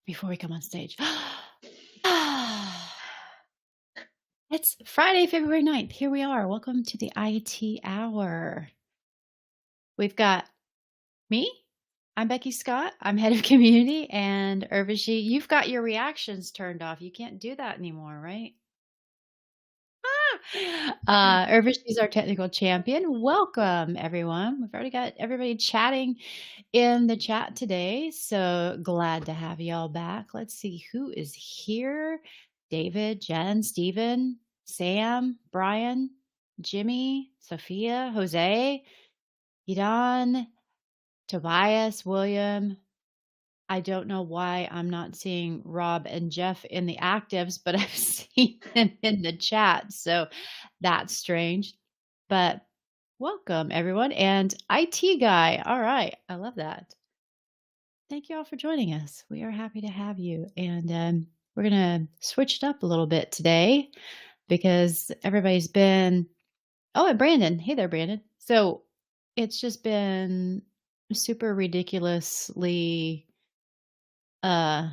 before we come on stage. It's Friday, February 9th. Here we are. Welcome to the IT Hour. We've got me. I'm Becky Scott. I'm head of community. And Urvashi, you've got your reactions turned off. You can't do that anymore, right? Urvashi's our technical champion. Welcome, everyone. We've already got everybody chatting in the chat today. So glad to have y'all back. Let's see who is here. David, Jen, Stephen, Sam, Brian, Jimmy, Sophia, Jose, Idan, Tobias, William. I don't know why I'm not seeing Rob and Jeff in the actives, but I've seen them in the chat. So that's strange. But welcome, everyone. And IT guy. All right. I love that. Thank you all for joining us. We are happy to have you. And we're going to switch it up a little bit today because everybody's been. Oh, and Brandon. Hey there, Brandon. So it's just been super ridiculously, I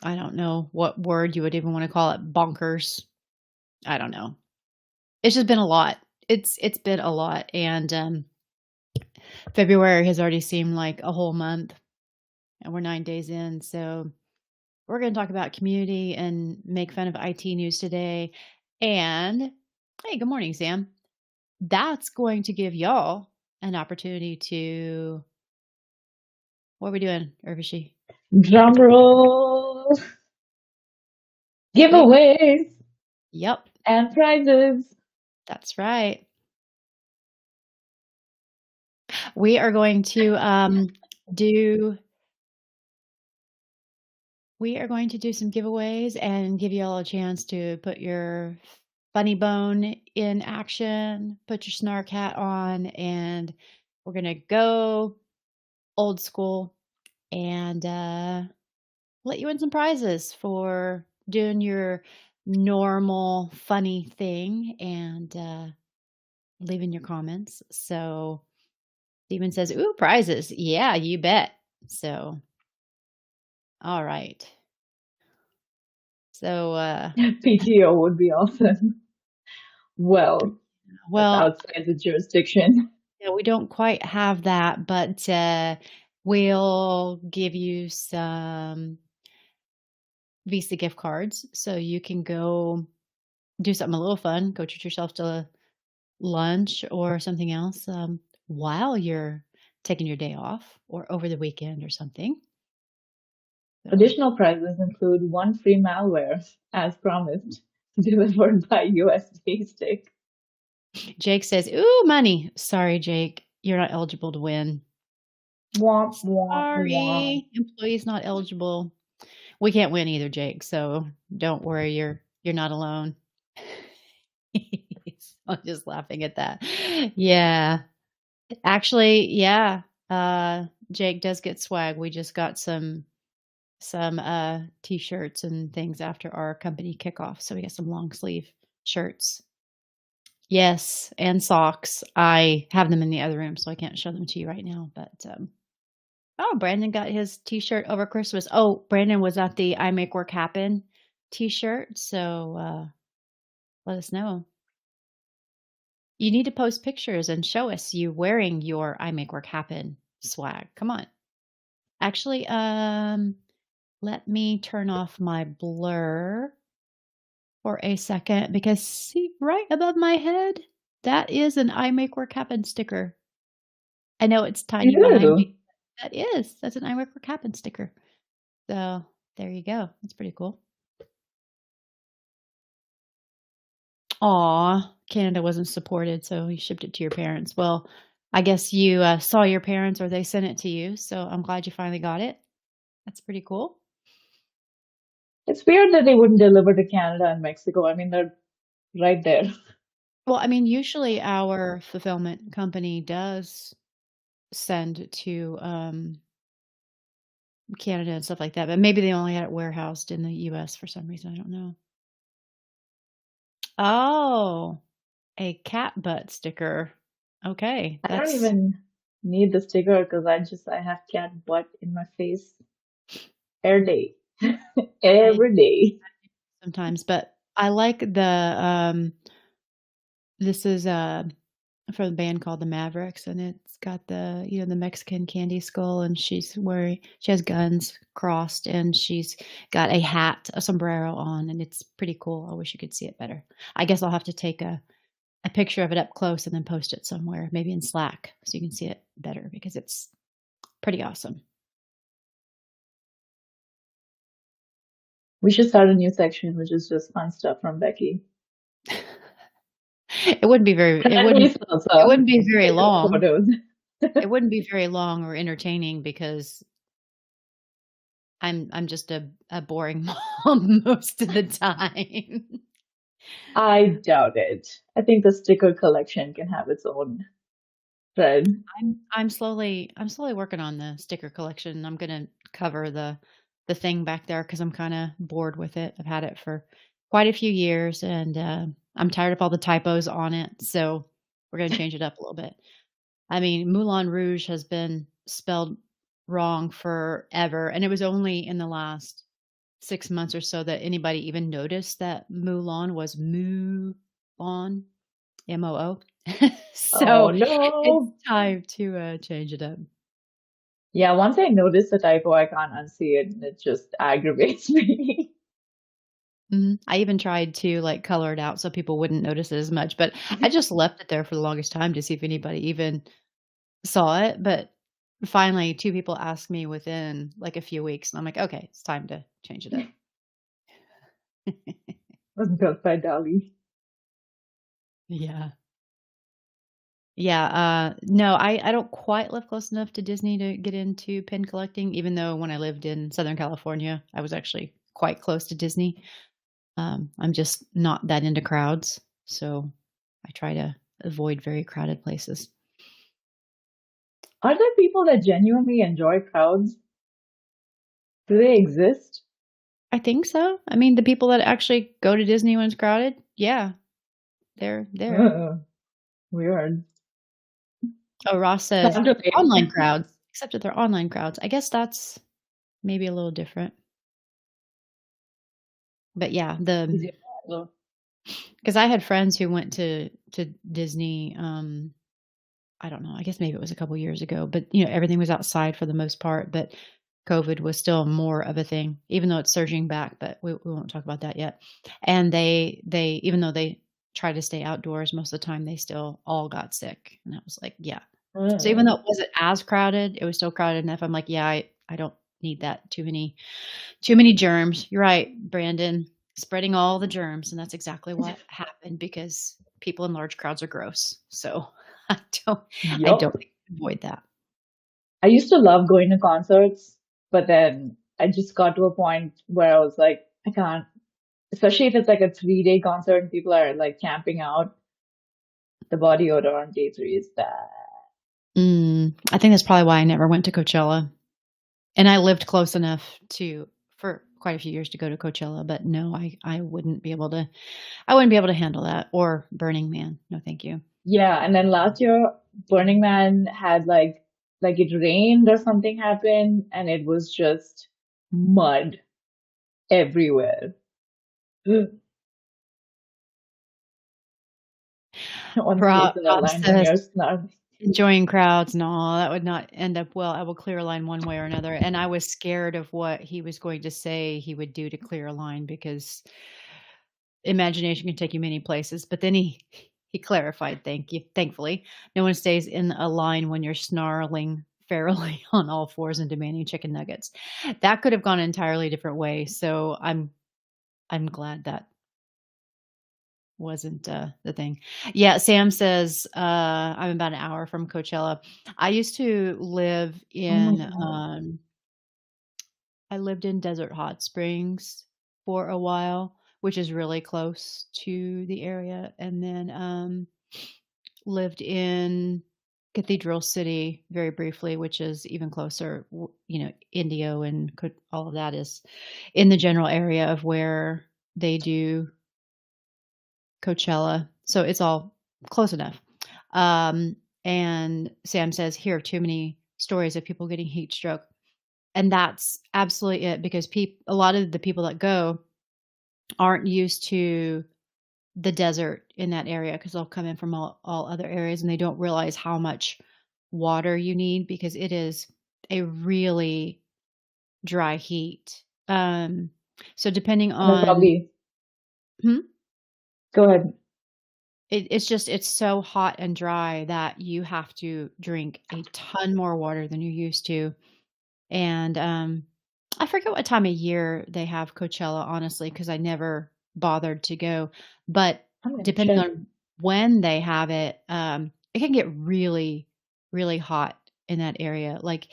don't know what word you would even want to call it, bonkers. I don't know. It's just been a lot. It's been a lot. And February has already seemed like a whole month. And we're 9 days in. So we're going to talk about community and make fun of IT news today. And hey, good morning, Sam. That's going to give y'all an opportunity to. What are we doing, Urvashi? Drum roll. Giveaways. Yep. And prizes. That's right. We are going to do some giveaways and give you all a chance to put your funny bone in action, put your snark hat on, and we're going to go old school and let you win some prizes for doing your normal funny thing and leaving your comments. So Steven says, ooh, prizes. Yeah, you bet. So, all right. So, PTO would be awesome. Well, outside the jurisdiction. Yeah, we don't quite have that, but we'll give you some Visa gift cards so you can go do something a little fun, go treat yourself to lunch or something else while you're taking your day off or over the weekend or something. So. Additional prizes include 1 free malware, as promised, delivered by USD Stick. Jake says, ooh, money. Sorry, Jake. You're not eligible to win. Womp, Sorry. womp. Employees not eligible. We can't win either, Jake. So don't worry. You're not alone. I'm just laughing at that. Yeah. Actually, yeah. Jake does get swag. We just got some t-shirts and things after our company kickoff. So we got some long sleeve shirts. Yes, and socks. I have them in the other room, so I can't show them to you right now. But oh, Brandon got his t-shirt over Christmas. Oh, Brandon was at the I Make Work Happen t-shirt. So let us know. You need to post pictures and show us you wearing your I Make Work Happen swag. Come on. Actually, let me turn off my blur for a second because see right above my head, that is an I Make Work Happen sticker. I know it's tiny behind me. That's an I Make Work Happen sticker. So there you go. That's pretty cool. Aw, Canada wasn't supported, so you shipped it to your parents. Well, I guess you saw your parents or they sent it to you, so I'm glad you finally got it. That's pretty cool. It's weird that they wouldn't deliver to Canada and Mexico. I mean, they're right there. Well, I mean, usually our fulfillment company does send to Canada and stuff like that, but maybe they only had it warehoused in the US for some reason. I don't know. Oh, a cat butt sticker. Okay. I don't even need the sticker because I have cat butt in my face. Air date. I every day. sometimes, but I like this is, from a band called the Mavericks, and it's got the Mexican candy skull, and she has guns crossed, and she's got a hat, a sombrero on, and it's pretty cool. I wish you could see it better. I guess I'll have to take a picture of it up close and then post it somewhere, maybe in Slack, so you can see it better because it's pretty awesome. We should start a new section, which is just fun stuff from Becky. It wouldn't be very And it then wouldn't we it salsa, wouldn't be very take her long. photos. It wouldn't be very long or entertaining because I'm just a boring mom most of the time. I doubt it. I think the sticker collection can have its own thread. I'm slowly working on the sticker collection. I'm gonna cover the thing back there because 'cause I'm kinda bored with it. I've had it for quite a few years, and, I'm tired of all the typos on it, so we're gonna change it up a little bit. I mean, Moulin Rouge has been spelled wrong forever, and it was only in the last 6 months or so that anybody even noticed that Mulan was Moo-on, M-O-O. Oh So, it's no. time to, change it up. Yeah, once I notice the typo, I can't unsee it, and it just aggravates me. Mhm. I even tried to, like, color it out so people wouldn't notice it as much, but I just left it there for the longest time to see if anybody even saw it, but finally, 2 people asked me within, like, a few weeks, and I'm like, "Okay, it's time to change it up." Was built by Dali. Yeah. Yeah, no, I don't quite live close enough to Disney to get into pin collecting, even though when I lived in Southern California, I was actually quite close to Disney. I'm just not that into crowds, so I try to avoid very crowded places. Are there people that genuinely enjoy crowds? Do they exist? I think so. I mean, the people that actually go to Disney when it's crowded, yeah, they're there. Weird. Oh, Ross says Time to pay. online crowds, except that they're online crowds. I guess that's maybe a little different. But yeah, the Yeah. because I had friends who went to Disney, I don't know, I guess maybe it was a couple years ago, but everything was outside for the most part, but COVID was still more of a thing, even though it's surging back, but we won't talk about that yet. And they even though they try to stay outdoors most of the time, they still all got sick. And I was like, yeah. So even Mm. though it wasn't as crowded, it was still crowded enough. I'm like, yeah, I don't need that. Too many germs. You're right, Brandon. Spreading all the germs, and that's exactly what happened because people in large crowds are gross. So I don't I don't Yup. think you can avoid that. I used to love going to concerts, but then I just got to a point where I was like, I can't, especially if it's like a 3 day concert and people are like camping out. The body odor on day three is bad. I think that's probably why I never went to Coachella, and I lived close enough to for quite a few years to go to Coachella, but no, I wouldn't be able to handle that or Burning Man. No, thank you. Yeah, and then last year, Burning Man had like it rained or something happened, and it was just mud everywhere. Honestly, it's an Rob line when says you're snarling. enjoying crowds, no, that would not end up well. I will clear a line one way or another, and I was scared of what he was going to say he would do to clear a line because imagination can take you many places, but then he clarified, thankfully, no one stays in a line when you're snarling fairly on all fours and demanding chicken nuggets. That could have gone an entirely different way, so I'm glad that wasn't, the thing. Yeah, Sam says, "I'm about an hour from Coachella." I used to live Oh my in, God. I lived in Desert Hot Springs for a while, which is really close to the area, and then, lived in Cathedral City very briefly, which is even closer. Indio and all of that is in the general area of where they do Coachella, so it's all close enough. Um, and Sam says, "Here, too many stories of people getting heat stroke." And that's absolutely it because a lot of the people that go aren't used to the desert in that area because 'cause they'll come in from all other areas, and they don't realize how much water you need because it is a really dry heat. So depending And then on probably hmm? go ahead. It's so hot and dry that you have to drink a ton more water than you're used to, and, I forget what time of year they have Coachella, honestly, because I never bothered to go, but I'm gonna depending check. on when they have it, it can get really, really hot in that area, like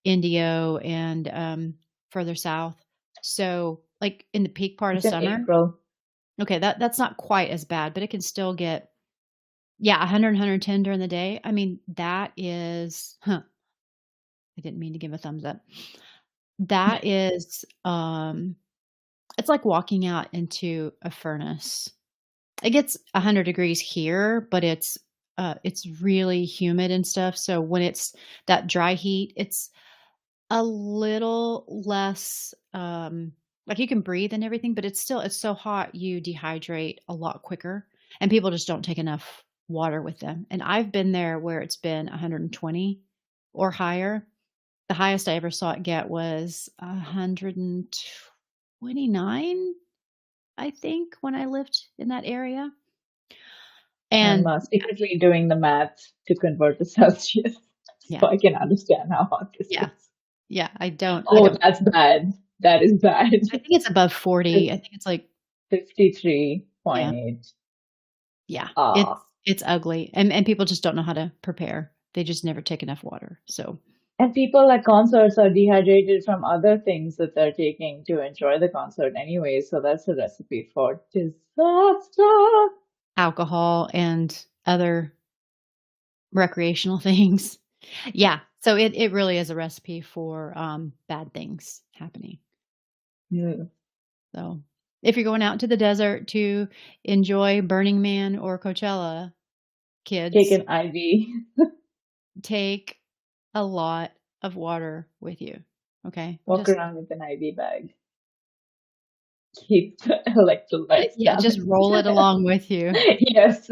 Indio and, further south. So, like, in the peak part of It's in summer April. okay, that's not quite as bad, but it can still get yeah, 100, 110 during the day. I mean, that is I didn't mean to give a thumbs up. That is, it's like walking out into a furnace. It gets 100 degrees here, but it's really humid and stuff, so when it's that dry heat, it's a little less, like, you can breathe and everything, but it's so hot, you dehydrate a lot quicker, and people just don't take enough water with them, and I've been there where it's been 120 or higher. The highest I ever saw it get was 129, I think, when I lived in that area, I'm and secretly doing the math to convert to Celsius yeah, so I can understand how hot this yeah, is. yeah, I Oh, don't that's bad. That is bad. I think it's above 40. I It's think it's like yeah. 53.8. Yeah, Ah. it's ugly, and people just don't know how to prepare. They just never take enough water, so And people at concerts are dehydrated from other things that they're taking to enjoy the concert anyway, so that's a recipe for disaster. alcohol and other recreational things. Yeah, so it really is a recipe for, bad things happening. Hmm. So, if you're going out to the desert to enjoy Burning Man or Coachella, Take kids, an IV. take a lot of water with you, okay? Walk Just around with an IV bag. Keep the electrolytes yeah, just balanced. roll it along with you. Yes.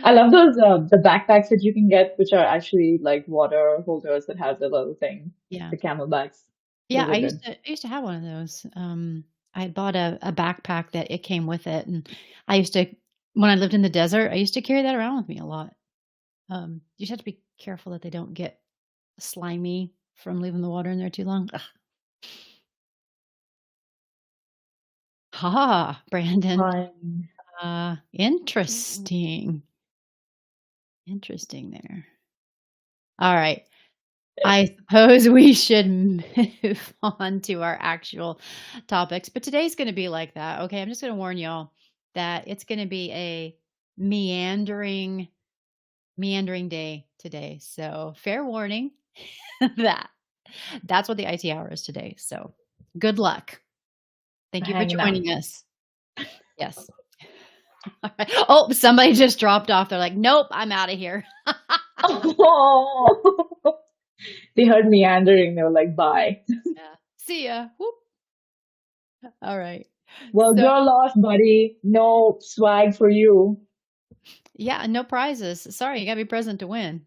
I love those the backpacks that you can get, which are actually like water holders that have the little thing, Yeah. the camelbacks. Yeah, Those are good. I used to have one of those. I had bought a backpack that it came with it, and I used to when I lived in the desert, I used to carry that around with me a lot. You just have to be careful that they don't get slimy from leaving the water in there too long. Ugh. Ha, Brandon. Fine. Interesting. Interesting there. All right. I suppose we should move on to our actual topics, but today's gonna be like that, okay? I'm just gonna warn y'all that it's gonna be a meandering meandering day today, so fair warning that that's what the IT hour is today, so good luck. Thank you for Hanging out. joining us. Yes. Alright. Oh, somebody just dropped off. They're like, "Nope, I'm outta here." Oh, they heard meandering. They were like, bye. Yeah. See ya. Whoop. Alright. Well, So you're lost, buddy. No swag for you. yeah, no prizes. Sorry, you gotta be present to win.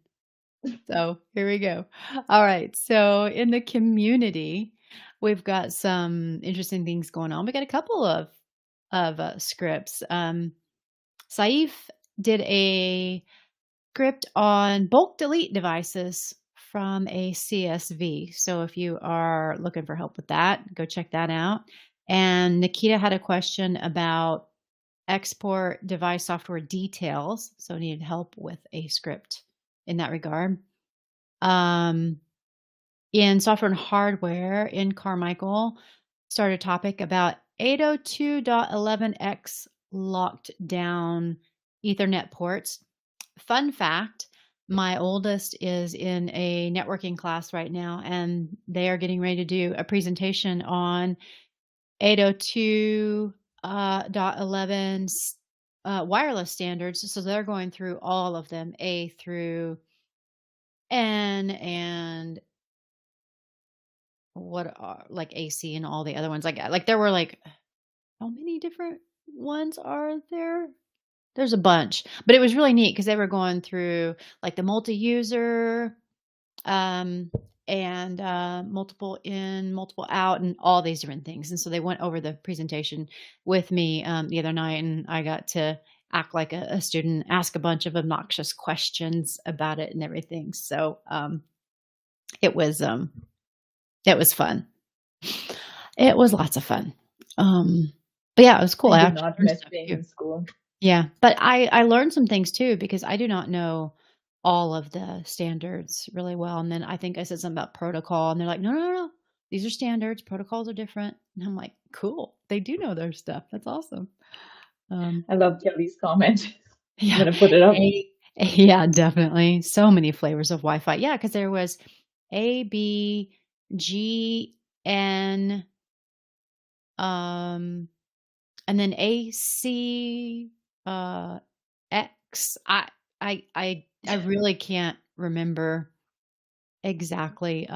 So here we go. All right. So in the community, we've got some interesting things going on. We got a couple of scripts. Saif did a script on bulk delete devices from a CSV. So if you are looking for help with that, go check that out. And Nikita had a question about export device software details. So needed help with a script in that regard. Um, in software and hardware, in Carmichael, started a topic about 802.11x locked down Ethernet ports. Fun fact, my oldest is in a networking class right now, and they are getting ready to do a presentation on 802 dot 11 wireless standards. So they're going through all of them, A through N, and what are like AC and all the other ones. Like there were like how many different ones are there? There's a bunch, but it was really neat because they were going through like the multi-user, um, and multiple in, multiple out, and all these different things. And so they went over the presentation with me the other night, and I got to act like a student, ask a bunch of obnoxious questions about it and everything. So it was um, it was fun. It was lots of fun. Um, but yeah, it was cool. I I do actually not learned miss stuff being too. in school. Yeah, but I learned some things too because I do not know all of the standards really well, and then I think I said something about protocol, and they're like, "No, no, no, no. These are standards. Protocols are different." And I'm like, "Cool. They do know their stuff. That's awesome." Um, I love Kelly's comment. I'm yeah, gonna put it up. A yeah, definitely. So many flavors of Wi-Fi. Yeah, because there was A, B, G, N, um, and then AC, uh, X. I really can't remember exactly.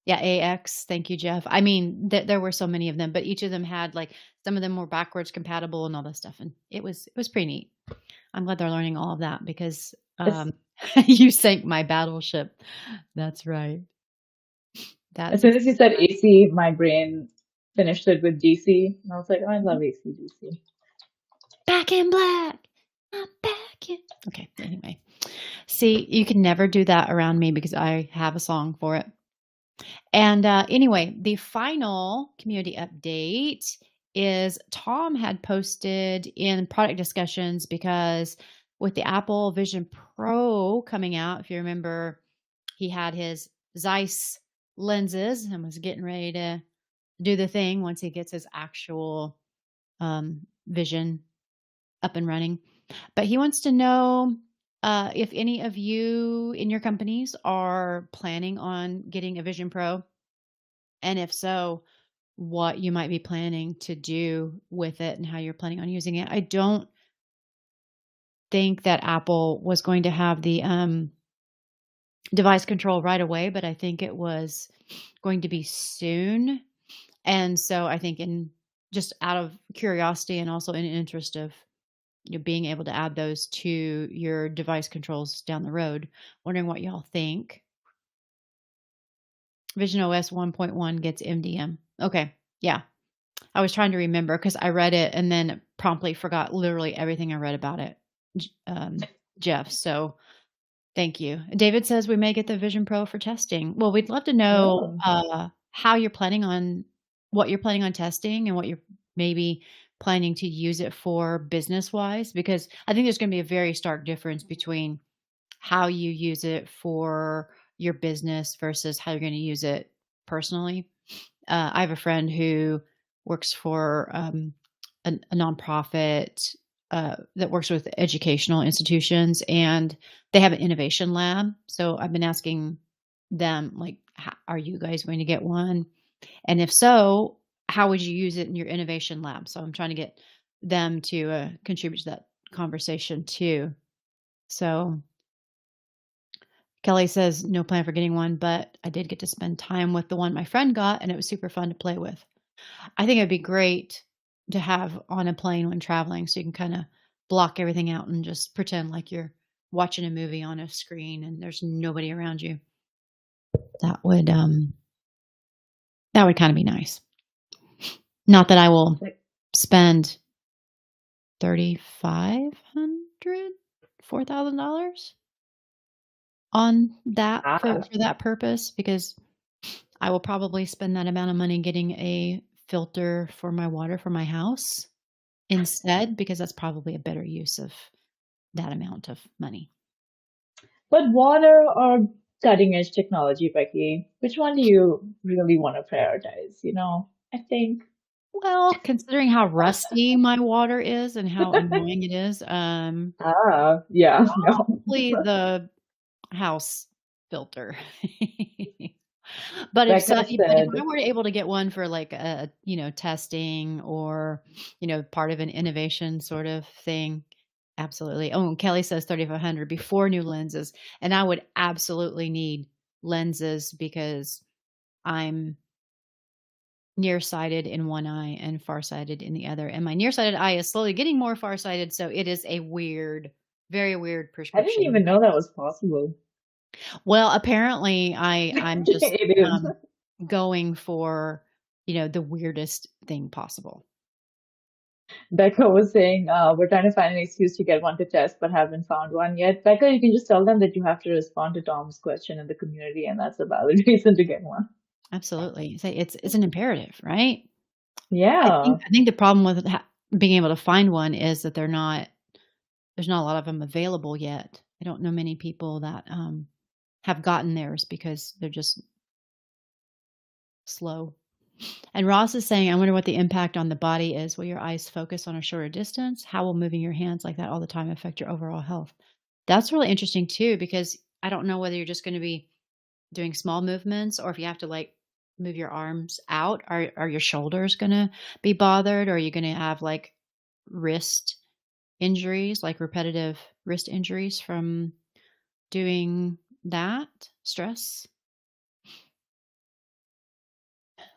Yeah, AX. Thank you, Jeff. I mean, there were so many of them, but each of them had like some of them were backwards compatible and all this stuff, and it was pretty neat. I'm glad they're learning all of that because As, you sank my battleship. That's right. as That's soon as you exactly said right. AC, my brain finished it with DC, and I was like, oh, I love AC/DC. Back in black. I'm back in. Okay. Anyway, see, you can never do that around me because I have a song for it. And anyway, the final community update is Tom had posted in product discussions because with the Apple Vision Pro coming out, if you remember, he had his Zeiss lenses and was getting ready to do the thing once he gets his actual vision up and running. But he wants to know if any of you in your companies are planning on getting a Vision Pro, and if so, what you might be planning to do with it and how you're planning on using it. I don't think that Apple was going to have the device control right away, but I think it was going to be soon. And so I think in just out of curiosity and also in interest of being able to add those to your device controls down the road, wondering what y'all think. Vision OS 1.1 gets MDM. Okay. Yeah. I was trying to remember because I read it and then promptly forgot literally everything I read about it, Jeff. So thank you. David says we may get the Vision Pro for testing. Well, we'd love to know Oh, how you're planning on what you're planning on testing and what you're maybe planning to use it for business wise, because I think there's going to be a very stark difference between how you use it for your business versus how you're going to use it personally. I have a friend who works for a nonprofit that works with educational institutions, and they have an innovation lab. So I've been asking them, like, are you guys going to get one? And if so, how would you use it in your innovation lab? So I'm trying to get them to contribute to that conversation too. So Kelly says no plan for getting one, but I did get to spend time with the one my friend got, and it was super fun to play with. I think it'd be great to have on a plane when traveling so you can kinda block everything out and just pretend like you're watching a movie on a screen and there's nobody around you. That would, um that would kinda be nice. Not that I will like, spend 3,500, $4,000 on that ah, for that purpose, because I will probably spend that amount of money getting a filter for my water for my house instead, because that's probably a better use of that amount of money. but water or cutting edge technology, Becky? Which one do you really want to prioritize? I think. Well, considering how rusty my water is and how annoying it is, Yeah, no. probably the house filter. But Becca if I said, were able to get one for like testing or, part of an innovation sort of thing, absolutely. Oh, and Kelly says 3,500 before new lenses, and I would absolutely need lenses because I'm nearsighted in one eye and farsighted in the other, and my nearsighted eye is slowly getting more farsighted, so it is a weird, very weird I didn't prescription. even know that was possible. Well, apparently I'm just, It is. going for, the weirdest thing possible. Becca was saying, we're trying to find an excuse to get one to test, but haven't found one yet. Becca, you can just tell them that you have to respond to Tom's question in the community, and that's a valid reason to get one. Absolutely. Say it's an imperative, right? I think Yeah. I think the problem with being able to find one is that there's not a lot of them available yet. I don't know many people that, have gotten theirs because they're just slow. And Ross is saying, "I wonder what the impact on the body is. Will your eyes focus on a shorter distance? How will moving your hands like that all the time affect your overall health?" That's really interesting too, because I don't know whether you're just gonna be doing small movements or if you have to, like, move your arms out. Are your shoulders gonna be bothered? Or are you gonna have, like, wrist injuries, like repetitive wrist injuries from doing that stress?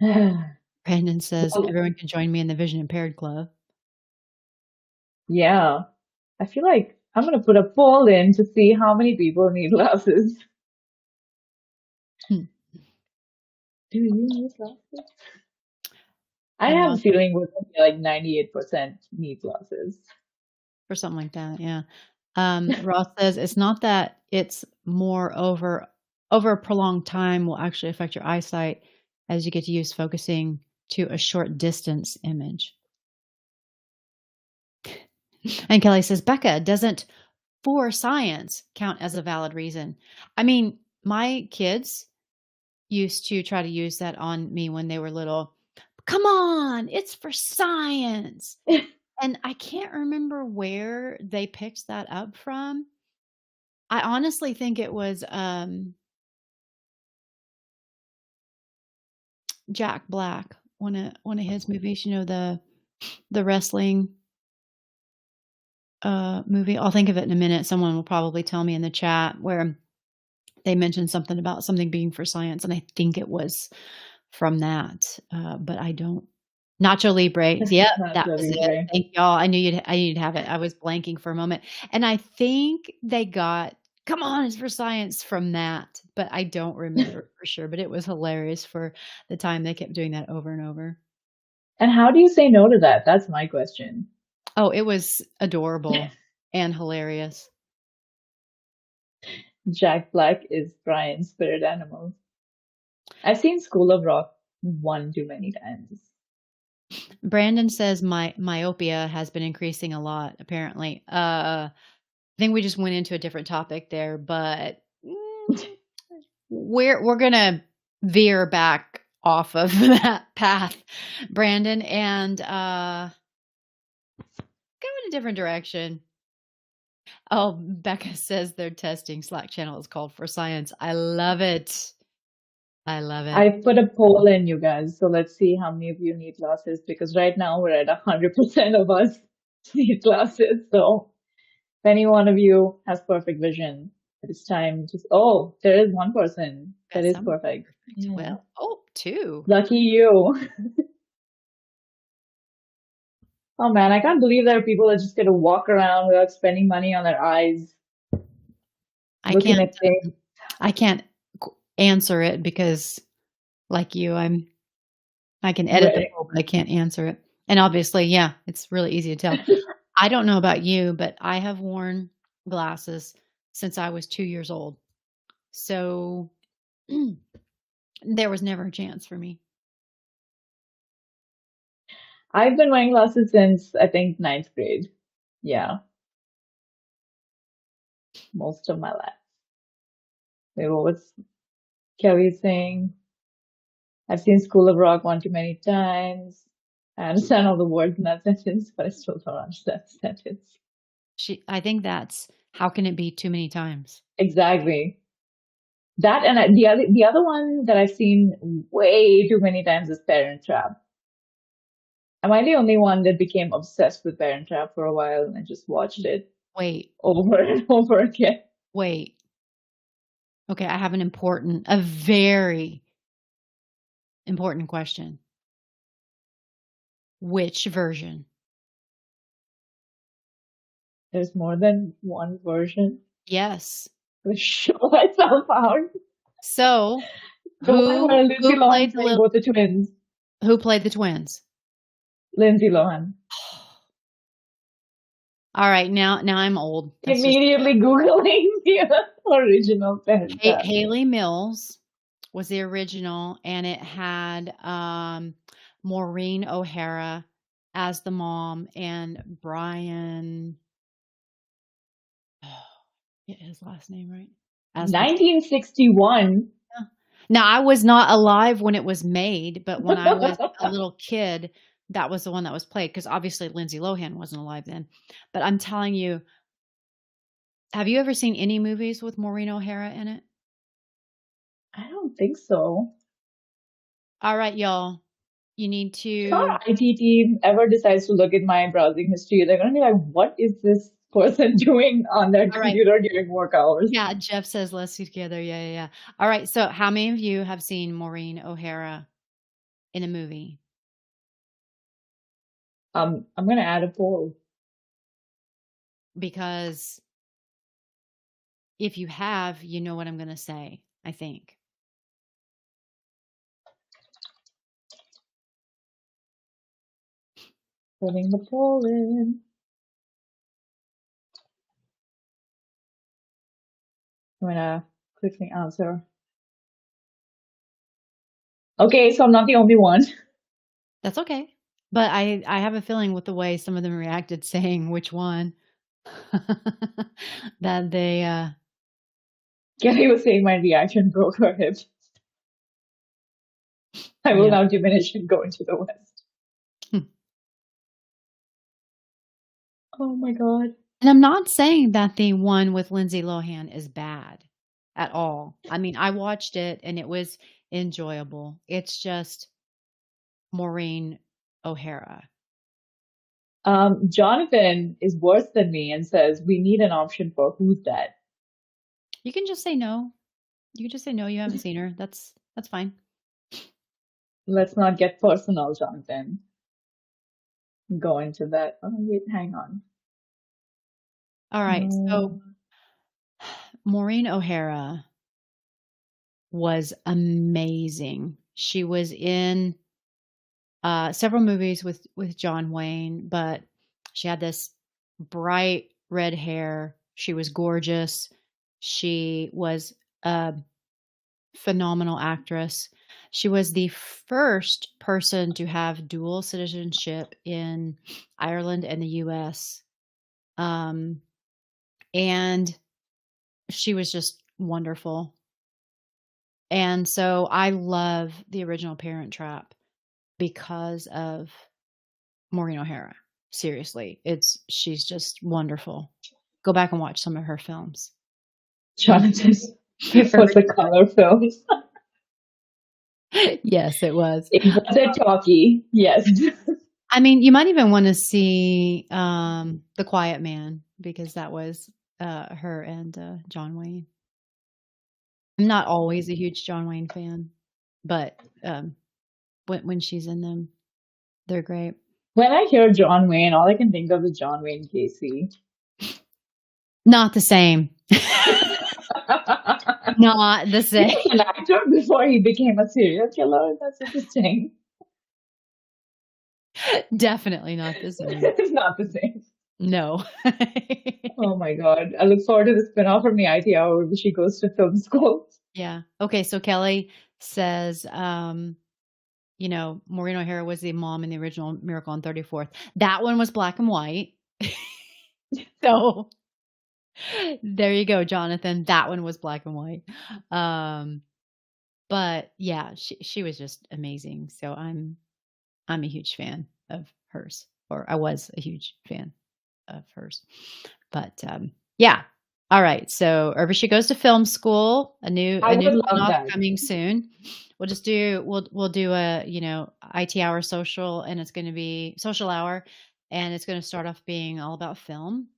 Brandon says, Well, "Everyone can join me in the vision impaired club." yeah. I feel like I'm gonna put a poll in to see how many people need glasses. Hmm. Do you need glasses? I And have a Ross feeling we're gonna be like 98% need glasses. or something like that, yeah. Ross says, "It's not that it's more over a prolonged time will actually affect your eyesight as you get to use focusing to a short distance image." And Kelly says, "Becca, doesn't for science count as a valid reason?" I mean, my kids used to try to use that on me when they were little. "Come on, it's for science." And I can't remember where they picked that up from. I honestly think it was, Jack Black, one of his movies, the wrestling, movie. I'll think of it in a minute. Someone will probably tell me in the chat where they mentioned something about something being for science, and I think it was from that, but I don't. Nacho Libre. Yep, Not that was really it. brave. Thank y'all. I knew you'd have it. I was blanking for a moment, and I think they got "Come on, it's for science" from that, but I don't remember for sure, but it was hilarious for the time they kept doing that over and over. And how do you say no to that? That's my question. Oh, it was adorable and hilarious. Jack Black is Brian's spirit animal. I've seen School of Rock one too many times. Brandon says my myopia has been increasing a lot, apparently. I think we just went into a different topic there, but, we're gonna veer back off of that path, Brandon, and, go in a different direction. Oh, Becca says their testing Slack channel is called For Science. I love it. I love it. I put a poll in, you guys, so let's see how many of you need glasses because right now we're at 100% of us need glasses. So if any one of you has perfect vision, it's time to. Oh, there is one person that Got is some perfect. perfect. Yeah. Well, oh, 2. Lucky you. Oh man, I can't believe there are people that just get to walk around without spending money on their eyes, I looking can't, at things. I can't answer it because like you, I can edit the Right. poll, but I can't answer it. And obviously, yeah, it's really easy to tell. I don't know about you, but I have worn glasses since I was 2 years old. So, there was never a chance for me. I've been wearing glasses since I think ninth grade. Yeah, most of my life. Wait, what was Kelly saying? I've seen School of Rock one too many times. I understand all the words in that sentence, but I still don't understand the sentence. I think that's how can it be too many times? Exactly. That and the other one that I've seen way too many times is Parent Trap. Am I the only one that became obsessed with Parent Trap for a while and I just watched it Wait, over and over again? wait. Okay, I have a very important question. Which version? There's more than one version. Yes. The show myself out. So, The one where Lindsay Lohan's playing both the twins. who played the twins? Lindsay Lohan. All right, now I'm old. That's just Immediately Googling the original Parent Trap. Haley Mills was the original, and it had, Maureen O'Hara as the mom and Brian get his last name right, as the 1961. yeah. Now, I was not alive when it was made, but when I was a little kid, that was the one that was played because obviously Lindsay Lohan wasn't alive then. But I'm telling you, have you ever seen any movies with Maureen O'Hara in it? I don't think so. All right, y'all. You need If to our IT team ever decides to look at my browsing history, they're gonna be like, "What is this person doing on their all right. computer during work hours?" Yeah, Jeff says let's do together. Yeah, yeah, yeah. All right. So, how many of you have seen Maureen O'Hara in a movie? I'm gonna add a poll. Because if you have, you know what I'm going to say, I think. Putting the poll in. I'm gonna quickly answer. Okay, so I'm not the only one. That's okay. But I have a feeling with the way some of them reacted saying which one that they Kelly was saying my reaction broke her hips. I will yeah. now diminish and go into the West. Oh my God. And I'm not saying that the one with Lindsay Lohan is bad at all. I mean, I watched it and it was enjoyable. It's just Maureen O'Hara. Jonathan is worse than me and says we need an option for who's that. You can just say no. You can just say no, you haven't seen her. That's fine. Let's not get personal, Jonathan. Go into that. Oh, wait, hang on. All right. So No. Maureen O'Hara was amazing. She was in several movies with John Wayne, but she had this bright red hair. She was gorgeous. She was a phenomenal actress. She was the first person to have dual citizenship in Ireland and the US. Um, and she was just wonderful. And so I love the original Parent Trap because of Maureen O'Hara. Seriously, she's just wonderful. Go back and watch some of her films. Jonathan, this was a color film. Yes, it was. It was a talkie. Yes. I mean, you might even want to see The Quiet Man because that was her and John Wayne. I'm not always a huge John Wayne fan, but when she's in them, they're great. When I hear John Wayne, all I can think of is John Wayne Casey. Not the same. Not the same. He was an actor before he became a serial killer. That's interesting. Definitely not the same. It's not the same. No. Oh my God. I look forward to the spinoff from the IT hour where she goes to film school. Yeah. Okay, so Kelly says, Maureen O'Hara was the mom in the original Miracle on 34th. That one was black and white. So there you go, Jonathan. That one was black and white. But yeah, she was just amazing. So I'm a huge fan of hers, or I was a huge fan of hers. But yeah. All right. So Urvashi goes to film school, a new I would love spinoff that. coming soon. We'll do a, IT hour social, and it's going to be social hour, and it's going to start off being all about film.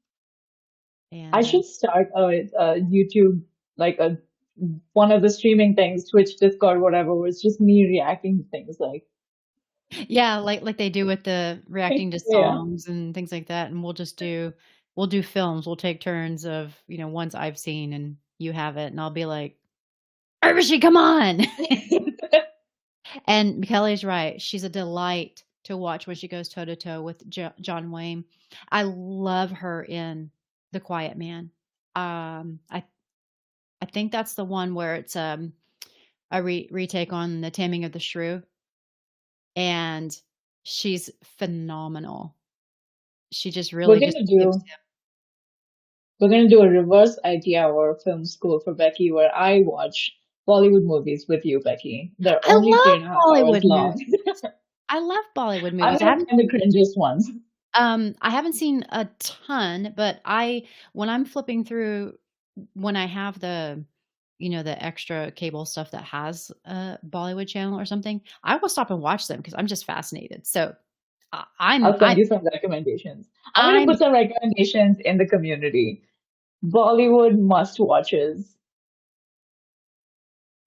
And I should start a YouTube, like one of the streaming things, Twitch, Discord, whatever, where it's just me reacting to things like Yeah, like they do with the reacting to Yeah. songs and things like that, and we'll do films. We'll take turns of, ones I've seen and you haven't, and I'll be like, "Urvashi, come on!" And Kelly's right. She's a delight to watch when she goes toe to toe with John Wayne. I love her in The Quiet Man. I think that's the one where it's a retake on The Taming of the Shrew, and she's phenomenal. She just We're really just gonna gives. do we're gonna do a reverse IT hour film school for Becky where I watch Bollywood movies with you, Becky. They're I only three love and a half hours Bollywood long. movies. I love Bollywood I'm movies. I gonna haven't find the cringiest ones. I haven't seen a ton, but when I'm flipping through when I have the extra cable stuff that has a Bollywood channel or something, I will stop and watch them because I'm just fascinated. So I I'm I'll send I'm you some recommendations. I'm gonna I'm put some recommendations in the community. Bollywood must watches.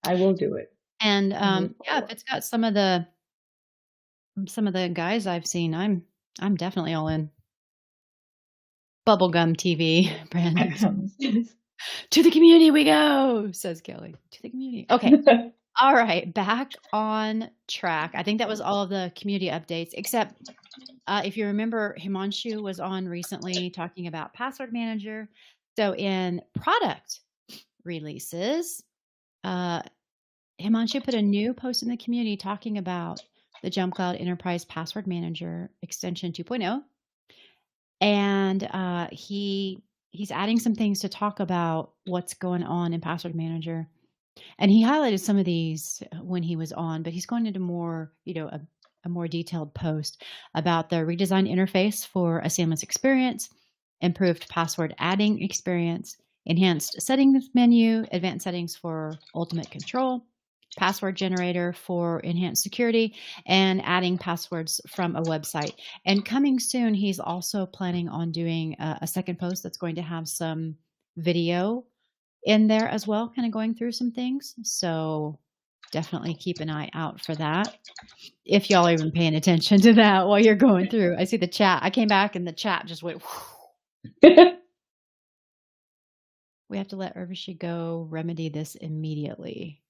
I will do it. and, Move yeah, if forward. it's got some of the guys I've seen, I'm definitely all in. Bubblegum TV, Brandon says. "To the community we go," says Kelly. "To the community." Okay. All right, back on track. I think that was all of the community updates, except if you remember, Himanshu was on recently talking about Password Manager. So in product releases, uh, Himanshu put a new post in the community talking about the Jump Cloud Enterprise Password Manager extension 2.0, and he's adding some things to talk about what's going on in Password Manager. And he highlighted some of these when he was on, but he's going into more, a more detailed post about the redesigned interface for a seamless experience, improved password adding experience, enhanced settings menu, advanced settings for ultimate control, password generator for enhanced security, and adding passwords from a website. And coming soon, he's also planning on doing a second post that's going to have some video in there as well, kinda going through some things, so definitely keep an eye out for that. If y'all are even paying attention to that while you're going through. I see the chat. I came back and the chat just went, "We have to let Urvashi go remedy this immediately."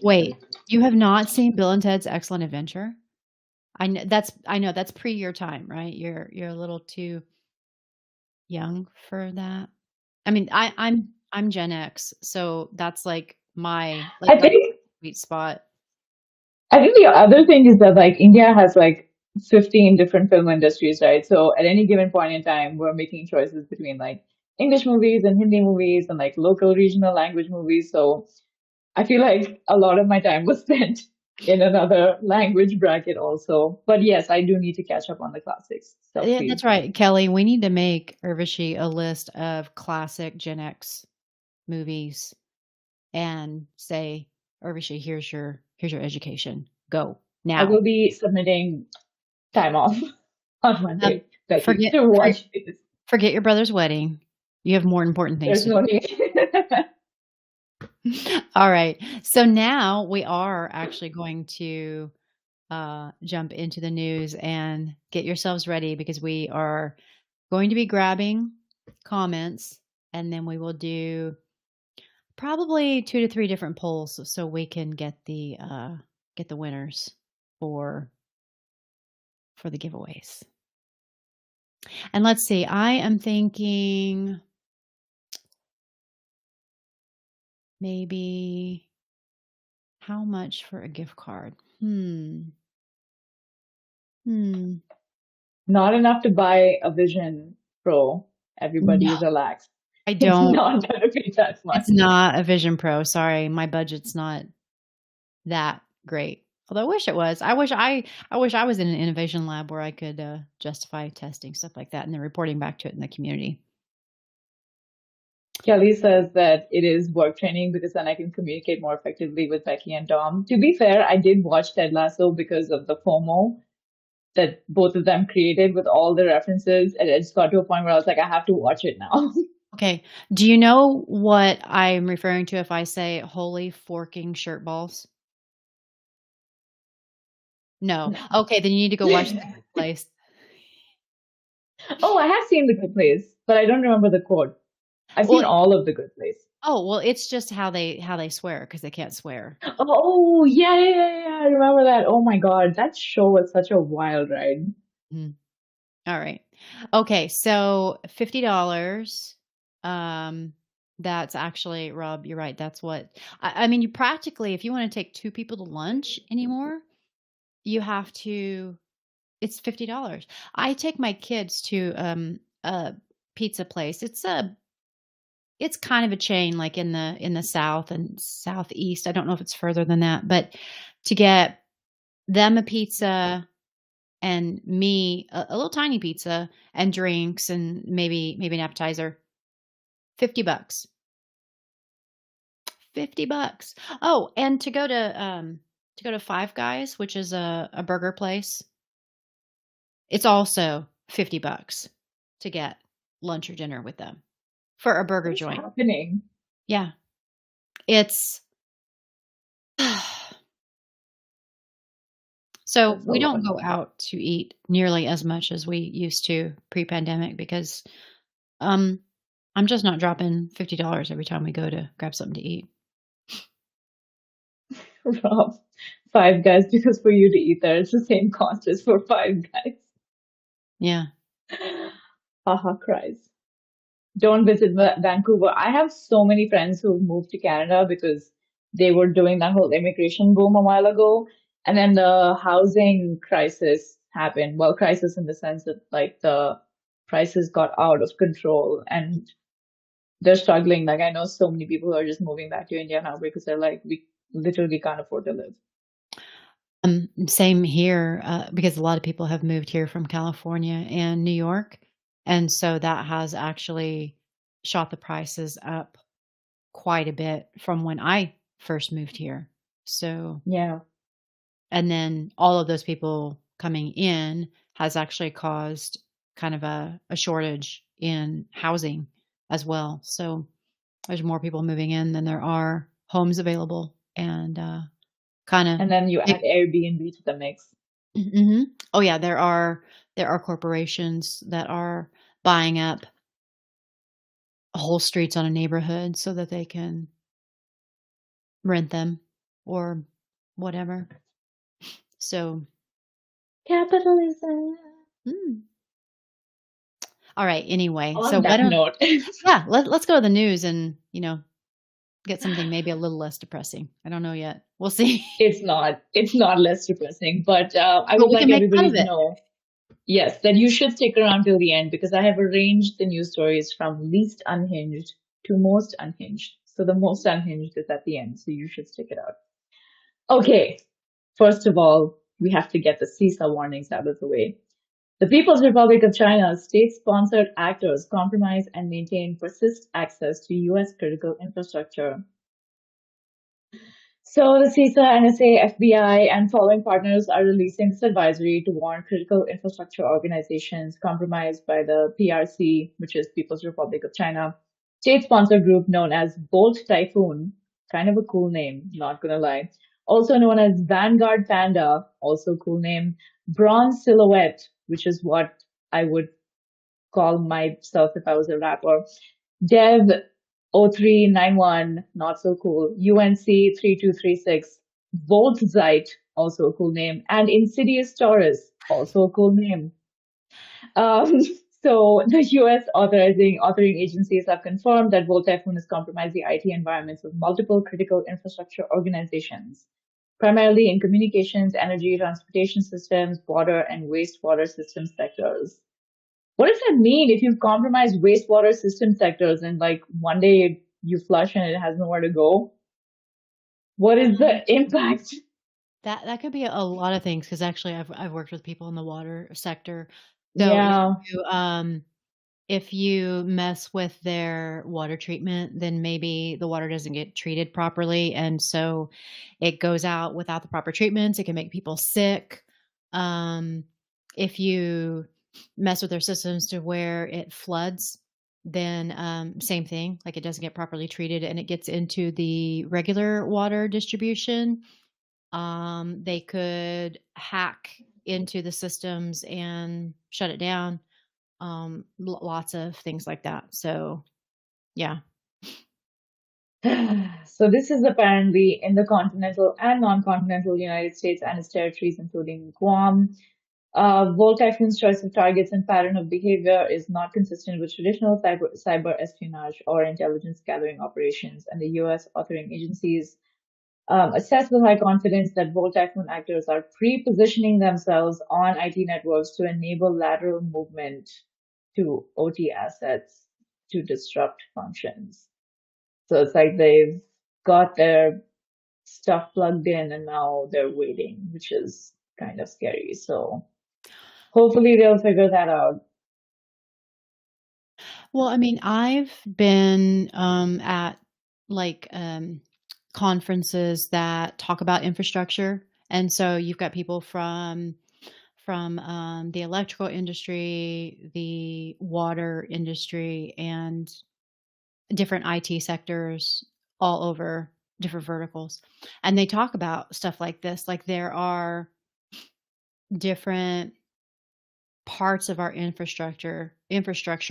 Wait, you have not seen Bill and Ted's Excellent Adventure? I know that's pre your time, right? You're a little too young for that. I mean, I'm Gen X, so that's like I that's think sweet spot. I think the other thing is that like India has like 15 different film industries, right? So at any given point in time, we're making choices between like English movies and Hindi movies and like local regional language movies. So I feel like a lot of my time was spent in another language bracket also. But yes, I do need to catch up on the classics. So Yeah, please. that's right, Kelly. We need to make Urvashi a list of classic Gen X movies and say, "Urvashi, here's your education. Go I now." will be submitting time off on Um, Monday, Becky, forget to for watch this. forget your brother's wedding. You have more important things There's to no need. do. All right. So now we are actually going to jump into the news and get yourselves ready because we are going to be grabbing comments and then we will do probably 2 to 3 different polls so we can get the winners for the giveaways. And let's see, I am thinking maybe how much for a gift card? Hmm. Not enough to buy a Vision Pro. No, Everybody relax. I It's don't. not gonna be that It's much. not a Vision Pro. Sorry, my budget's not that great. Although I wish it was. I wish I was in an innovation lab where I could justify testing stuff like that and then reporting back to it in the community. Kelly says that it is work training because then I can communicate more effectively with Becky and Dom. To be fair, I did watch Ted Lasso because of the FOMO that both of them created with all the references. And it just got to a point where I was like, I have to watch it now. Okay. Do you know what I'm referring to if I say holy forking shirt balls? No. No. Okay, then you need to go watch The Good Place. Oh, I have seen The Good Place, but I don't remember the quote. I've seen Well, all of The Good Place. well, it's just how they swear because they can't swear. Oh, yeah, yeah, yeah, yeah, I remember that. Oh my God, that show was such a wild ride. Mhm. Alright. Okay, so $50, um, that's actually Rob, you're right, that's what I mean, you practically if you wanna take 2 people to lunch anymore, you have to it's $50. I take my kids to, a pizza place. It's kind of a chain, like, in the South and Southeast. I don't know if it's further than that, but to get them a pizza and me a little tiny pizza and drinks and maybe an appetizer, 50 bucks. 50 bucks. Oh, and to go to Five Guys, which is a burger place, it's also 50 bucks to get lunch or dinner with them for a burger What is joint. happening? Yeah. It's so That's a we don't lot. go out to eat nearly as much as we used to pre-pandemic because um I'm just not dropping $50 every time we go to grab something to eat. Rob, Five Guys, because for you to eat there, it's the same cost as for Five Guys. Yeah. Haha, cries. Don't visit Vancouver. I have so many friends who've moved to Canada because they were doing that whole immigration boom a while ago. And then the housing crisis happened. Well, crisis in the sense that like the prices got out of control and they're struggling. Like I know so many people who are just moving back to India now because they're like, we literally can't afford to live. Same here, because a lot of people have moved here from California and New York, and so that has actually shot the prices up quite a bit from when I first moved here. So Yeah. and then all of those people coming in has actually caused kind of a shortage in housing as well. So there's more people moving in than there are homes available, and kinda And then you add Airbnb to the mix. Mhm. Oh, yeah, there are corporations that are buying up whole streets on a neighborhood so that they can rent them or whatever. So, Capitalism. mm. Alright, anyway, so On why that don't note, yeah, let's go to the news and, get something maybe a little less depressing. I don't know yet. We'll see. it's not less depressing, but I But would we like can make fun everybody of to it. know, yes, that you should stick around till the end because I have arranged the news stories from least unhinged to most unhinged. So the most unhinged is at the end, so you should stick it out. Okay, first of all, we have to get the CISA warnings out of the way. The People's Republic of China's state-sponsored actors compromise and maintain persist access to U.S. critical infrastructure. So the CISA, NSA, FBI, and following partners are releasing this advisory to warn critical infrastructure organizations compromised by the PRC, which is People's Republic of China, state-sponsored group known as Bolt Typhoon, kind of a cool name, not gonna lie. Also known as Vanguard Panda, also cool name. Bronze Silhouette, which is what I would call myself if I was a rapper. Dev 0391, not so cool. UNC 3236. Voltzeit, also a cool name. And Insidious Taurus, also a cool name. Um, so the US authoring agencies have confirmed that Volt Typhoon has compromised the IT environments of multiple critical infrastructure organizations, primarily in communications, energy, transportation systems, water, and wastewater system sectors. What does that mean if you've compromised wastewater system sectors and like one day you flush and it has nowhere to go? What is the impact? That could be a lot of things because actually I've worked with people in the water sector. So Yeah. if you mess with their water treatment, then maybe the water doesn't get treated properly, and so it goes out without the proper treatments. It can make people sick. If you mess with their systems to where it floods, then same thing, like it doesn't get properly treated and it gets into the regular water distribution. They could hack into the systems and shut it down. Lots of things like that. So, yeah. So this is apparently in the continental and non-continental United States and its territories, including Guam. Volt Typhoon's choice of targets and pattern of behavior is not consistent with traditional cyber espionage or intelligence gathering operations, and the U.S. authoring agencies assess with high confidence that Volt Typhoon actors are pre-positioning themselves on IT networks to enable lateral movement to OT assets to disrupt functions. So it's like they've got their stuff plugged in and now they're waiting, which is kind of scary. So hopefully they'll figure that out. Well, I mean, I've been at like conferences that talk about infrastructure, and so you've got people from the electrical industry, the water industry, and different IT sectors all over different verticals, and they talk about stuff like this. Like there are different parts of our infrastructure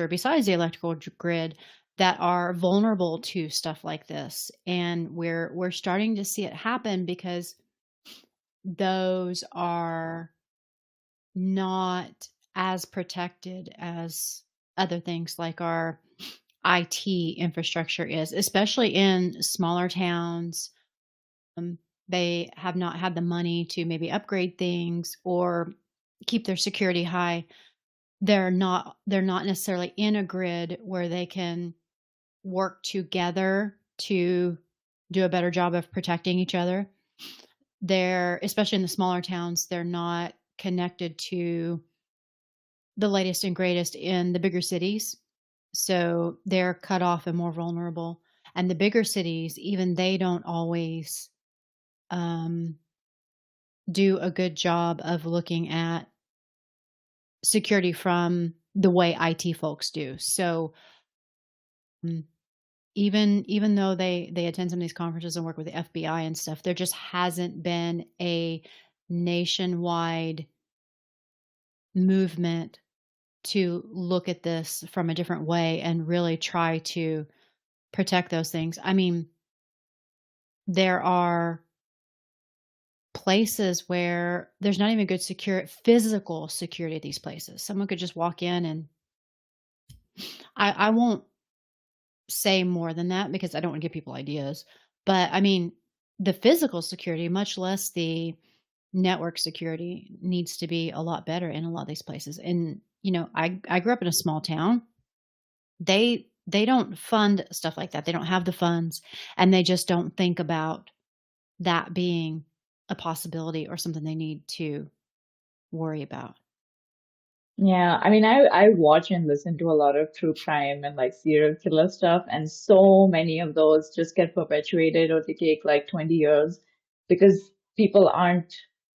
besides the electrical grid that are vulnerable to stuff like this, and we're starting to see it happen because those are not as protected as other things like our IT infrastructure is, especially in smaller towns. um, they have not had the money to maybe upgrade things or keep their security high. They're not necessarily in a grid where they can work together to do a better job of protecting each other. They're especially in the smaller towns, they're not connected to the latest and greatest in the bigger cities. So they're cut off and more vulnerable. And the bigger cities, even they don't always um, do a good job of looking at security from the way IT folks do. So mm, even though they attend some of these conferences and work with the FBI and stuff, there just hasn't been a nationwide movement to look at this from a different way and really try to protect those things. I mean, there are places where there's not even good secure physical security at these places. Someone could just walk in and I won't say more than that because I don't want to give people ideas. But I mean, the physical security, much less the network security, needs to be a lot better in a lot of these places. And I grew up in a small town. They don't fund stuff like that. They don't have the funds, and they just don't think about that being a possibility or something they need to worry about. Yeah, I mean, I watch and listen to a lot of true crime and like serial killer stuff, and so many of those just get perpetuated or they take like 20 years because people aren't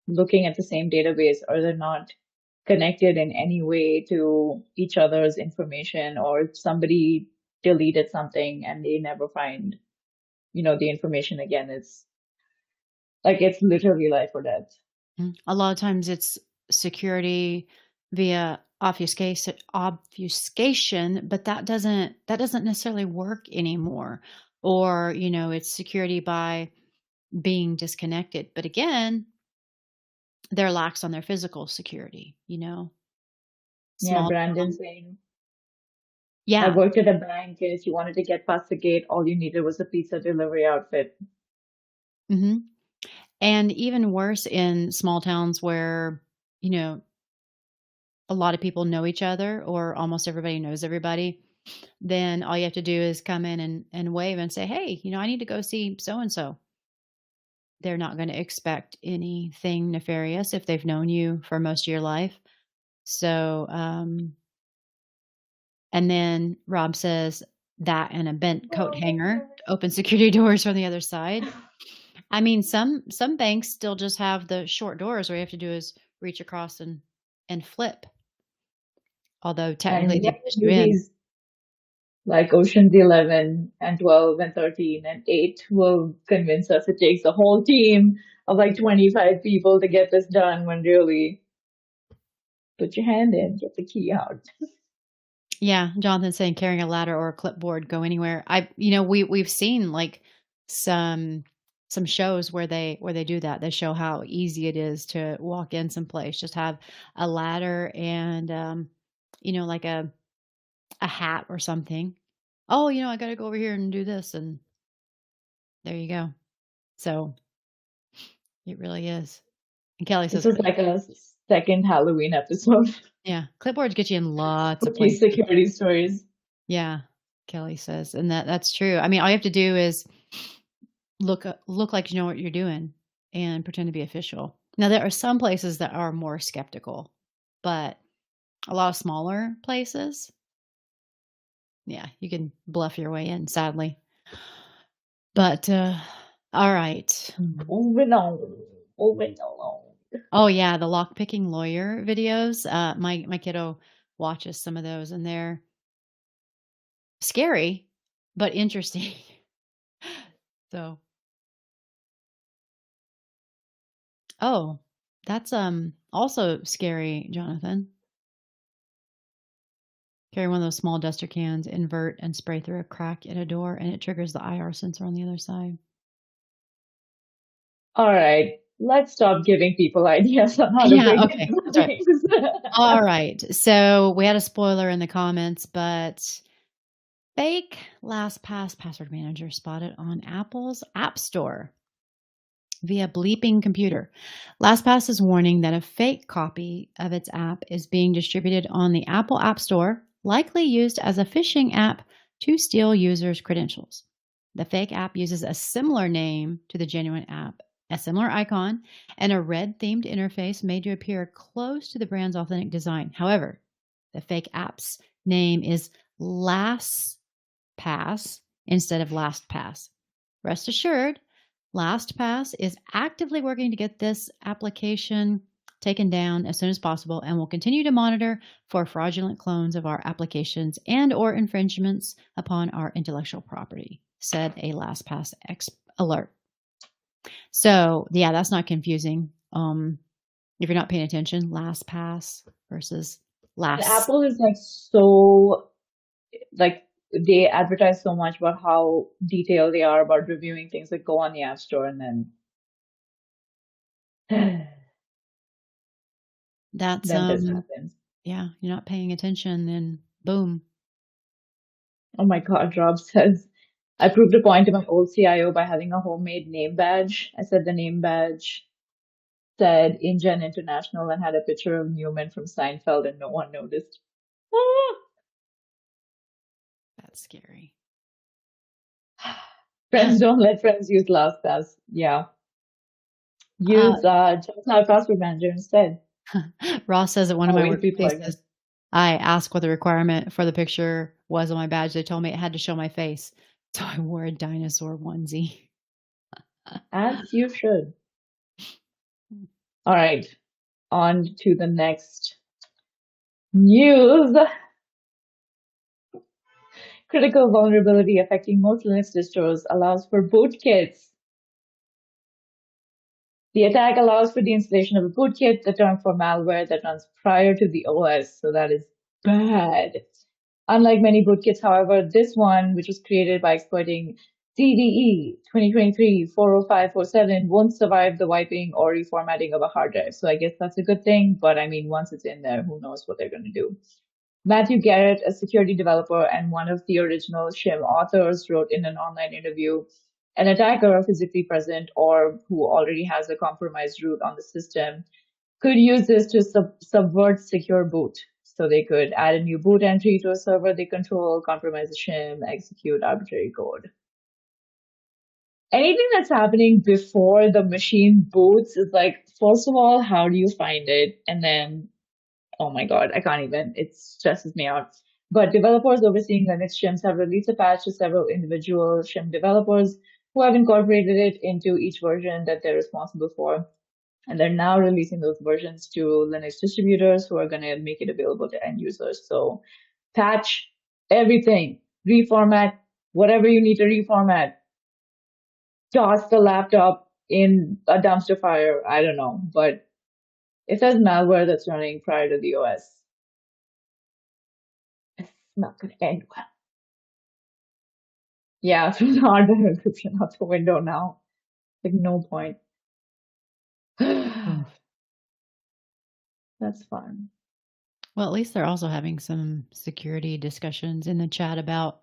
looking at the same database or they're not connected in any way to each other's information, or somebody deleted something and they never find, the information again. It's like it's literally life or death. A lot of times it's security via obfuscation, but that doesn't necessarily work anymore. Or, it's security by being disconnected. But again, they're lax on their physical security. Yeah, Small Brandon town. saying, I Yeah. worked at a bank, and if you wanted to get past the gate, all you needed was a pizza delivery outfit. hmm And even worse in small towns where, you know, a lot of people know each other or almost everybody knows everybody, then all you have to do is come in and wave and say, "Hey, I need to go see so and so." They're not going to expect anything nefarious if they've known you for most of your life. So, and then Rob says that and a bent coat hanger to open security doors from the other side. I mean, some banks still just have the short doors where you have to do is reach across and flip. Although technically And yeah, they push you in. movies like Ocean's 11 and 12 and 13 and 8 will convince us it takes a whole team. of like 25 people to get this done when really put your hand in, get the key out. Yeah, Jonathan saying carrying a ladder or a clipboard, go anywhere. We've seen like some some shows where they do that. They show how easy it is to walk in someplace. Just have a ladder and like a hat or something. Oh, I got to go over here and do this, and there you go. So it really is. And Kelly This says, is like a second Halloween episode. yeah, clipboards get you in lots of Spooky places. security stories. Yeah, Kelly says, and that's true. I mean, all you have to do is look like you know what you're doing and pretend to be official. Now, there are some places that are more skeptical, but a lot of smaller places, yeah, you can bluff your way in, sadly. But all right. Moving on. Moving along. Oh yeah, the lock picking lawyer videos. My kiddo watches some of those, and they're scary but interesting. So, oh, that's also scary, Jonathan. Carry one of those small duster cans, invert, and spray through a crack in a door, and it triggers the IR sensor on the other side. All right, let's stop giving people ideas on how to Yeah, break okay, into that's right. things. All right. So we had a spoiler in the comments, but fake LastPass password manager spotted on Apple's App Store via bleeping computer. LastPass is warning that a fake copy of its app is being distributed on the Apple App Store, likely used as a phishing app to steal users' credentials. The fake app uses a similar name to the genuine app, a similar icon, and a red themed interface made to appear close to the brand's authentic design. However, the fake app's name is LastPass instead of LastPass. Rest assured, LastPass is actively working to get this application taken down as soon as possible and will continue to monitor for fraudulent clones of our applications and or infringements upon our intellectual property, said a LastPass alert. So, yeah, that's not confusing. If you're not paying attention, LastPass versus And Last. Apple is like so like they advertise so much about how detailed they are about reviewing things that go on the App Store and then That's then this happens. yeah, you're not paying attention, then boom. Oh my God, Rob says I proved a point to my old CIO by having a homemade name badge. I said the name badge said InGen International and had a picture of Newman from Seinfeld and no one noticed. Ah! That's scary. Friends don't let friends use LastPass. Yeah. Uh, Use Cloud Password Manager instead. Ross says at one of my Always be plugged in. workplaces, I asked what the requirement for the picture was on my badge. They told me it had to show my face. So I wore a dinosaur onesie. As you should. All right. On to the next news. Critical vulnerability affecting most Linux distros allows for bootkits. The attack allows for the installation of a bootkit, the term for malware that runs prior to the OS, so that is bad. Unlike many bootkits, however, this one, which was created by exploiting CVE 2023-40547, won't survive the wiping or reformatting of a hard drive. So I guess that's a good thing, but I mean, once it's in there, who knows what they're going to do. Matthew Garrett, a security developer and one of the original shim authors, wrote in an online interview, an attacker physically present or who already has a compromised root on the system could use this to subvert secure boot. So they could add a new boot entry to a server they control, compromise the shim, execute arbitrary code. Anything that's happening before the machine boots is like, first of all, how do you find it? And then, oh my God, I can't even. It stresses me out. But developers overseeing Linux shims have released a patch to several individual shim developers who have incorporated it into each version that they're responsible for. And they're now releasing those versions to Linux distributors who are going to make it available to end users. So patch everything, reformat whatever you need to reformat, toss the laptop in a dumpster fire. I don't know, but it says malware that's running prior to the OS. It's not going to end well. Yeah, through the hardware encryption out the window now. Like no point. Oof. That's fun. Well, at least they're also having some security discussions in the chat about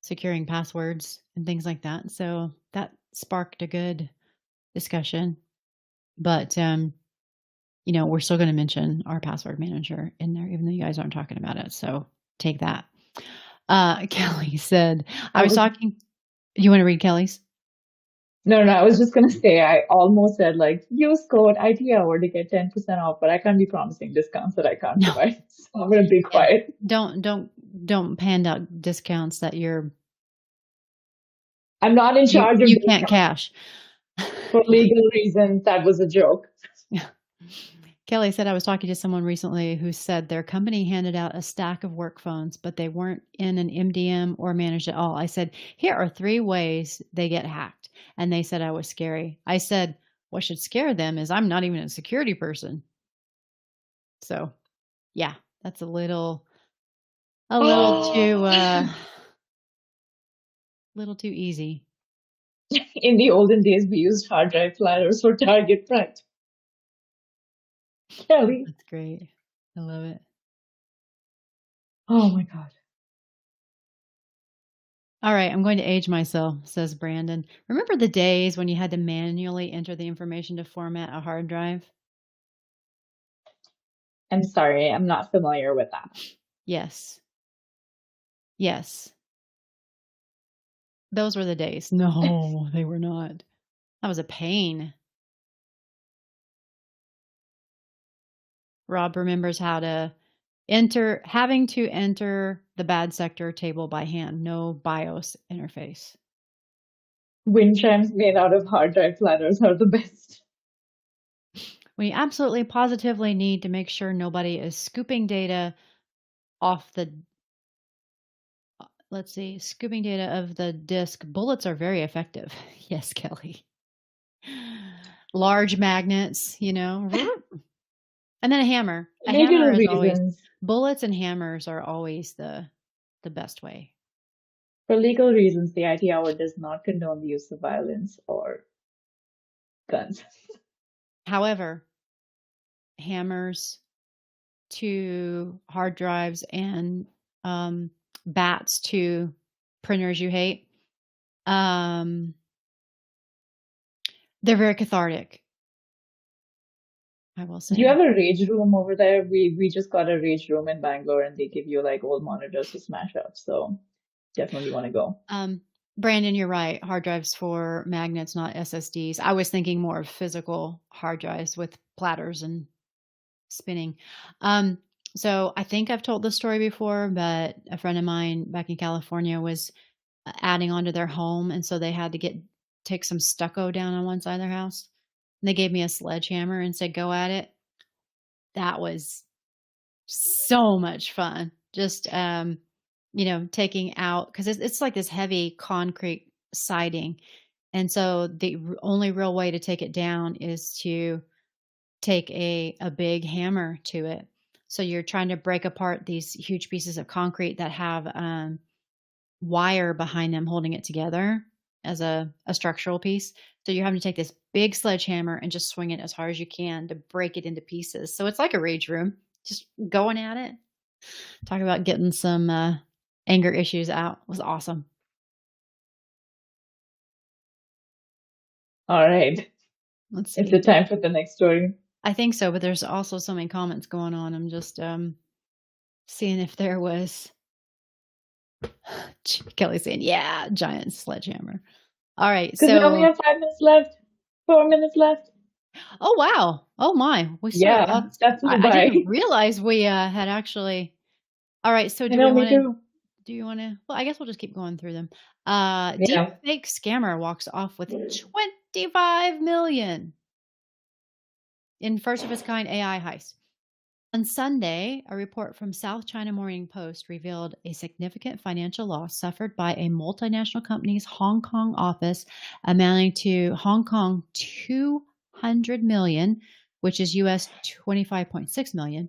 securing passwords and things like that. So that sparked a good discussion. But we're still going to mention our password manager in there, even though you guys aren't talking about it. So take that. Kelly said, I I was was talking. You want to read Kelly's? no, I was just gonna say I almost said like use code IT hour to get 10% off, but I can't be promising discounts that I can't No. provide. So I'm gonna be Yeah. quiet. Don't hand out discounts that I'm not in charge of you can't discounts cash. for legal reasons. That was a joke. Yeah. Kelly said, I was talking to someone recently who said their company handed out a stack of work phones, but they weren't in an MDM or managed at all. I said, here are 3 ways they get hacked. And they said I was scary. I said, what should scare them is I'm not even a security person. So yeah, that's a little too easy. In the olden days, we used hard drive platters for target practice. Kelly. That's great. I love it. Oh my God. All right, I'm going to age myself, says Brandon. Remember the days when you had to manually enter the information to format a hard drive? I'm sorry, I'm not familiar with that. Yes. Yes. Those were the days. No, they were not. That was a pain. Rob remembers having to enter the bad sector table by hand, no BIOS interface. Wind chimes made out of hard drive platters are the best. We absolutely positively need to make sure nobody is scooping data off the scooping data of the disk. Bullets are very effective. Yes, Kelly. Large magnets, and then a hammer. A Legal hammer is always reasons. bullets and hammers are always the best way. For legal reasons, the IT hour does not condone the use of violence or guns. However, hammers to hard drives and bats to printers you hate, they're very cathartic, I will Do you say. have a rage room over there? We just got a rage room in Bangalore and they give you like old monitors to smash up. So definitely want to go. Brandon, you're right. Hard drives for magnets, not SSDs. I was thinking more of physical hard drives with platters and spinning. So I think I've told this story before, but a friend of mine back in California was adding onto their home, and so they had to take some stucco down on one side of their house. And they gave me a sledgehammer and said, "Go at it." That was so much fun. Just taking out because it's like this heavy concrete siding, and so the only real way to take it down is to take a big hammer to it. So you're trying to break apart these huge pieces of concrete that have wire behind them holding it together as a structural piece. So you're having to take this big sledgehammer and just swing it as hard as you can to break it into pieces. So it's like a rage room, just going at it. Talk about getting some anger issues out. It was awesome. All right. Let's It's see. the time for the next story. I think so, but there's also so many comments going on. I'm just seeing if there was Kelly saying, yeah, giant sledgehammer. All right. Because we only So, have 5 minutes left, 4 minutes left. oh, wow. Oh, my. We still, Yeah, that flew I by. didn't realize we had actually. All right. So, I know, me too. do you want to, well, I guess we'll just keep going through them. Deep Yeah. fake scammer walks off with 25 million in first of its kind AI heist. On Sunday, a report from South China Morning Post revealed a significant financial loss suffered by a multinational company's Hong Kong office amounting to Hong Kong 200 million, which is US 25.6 million.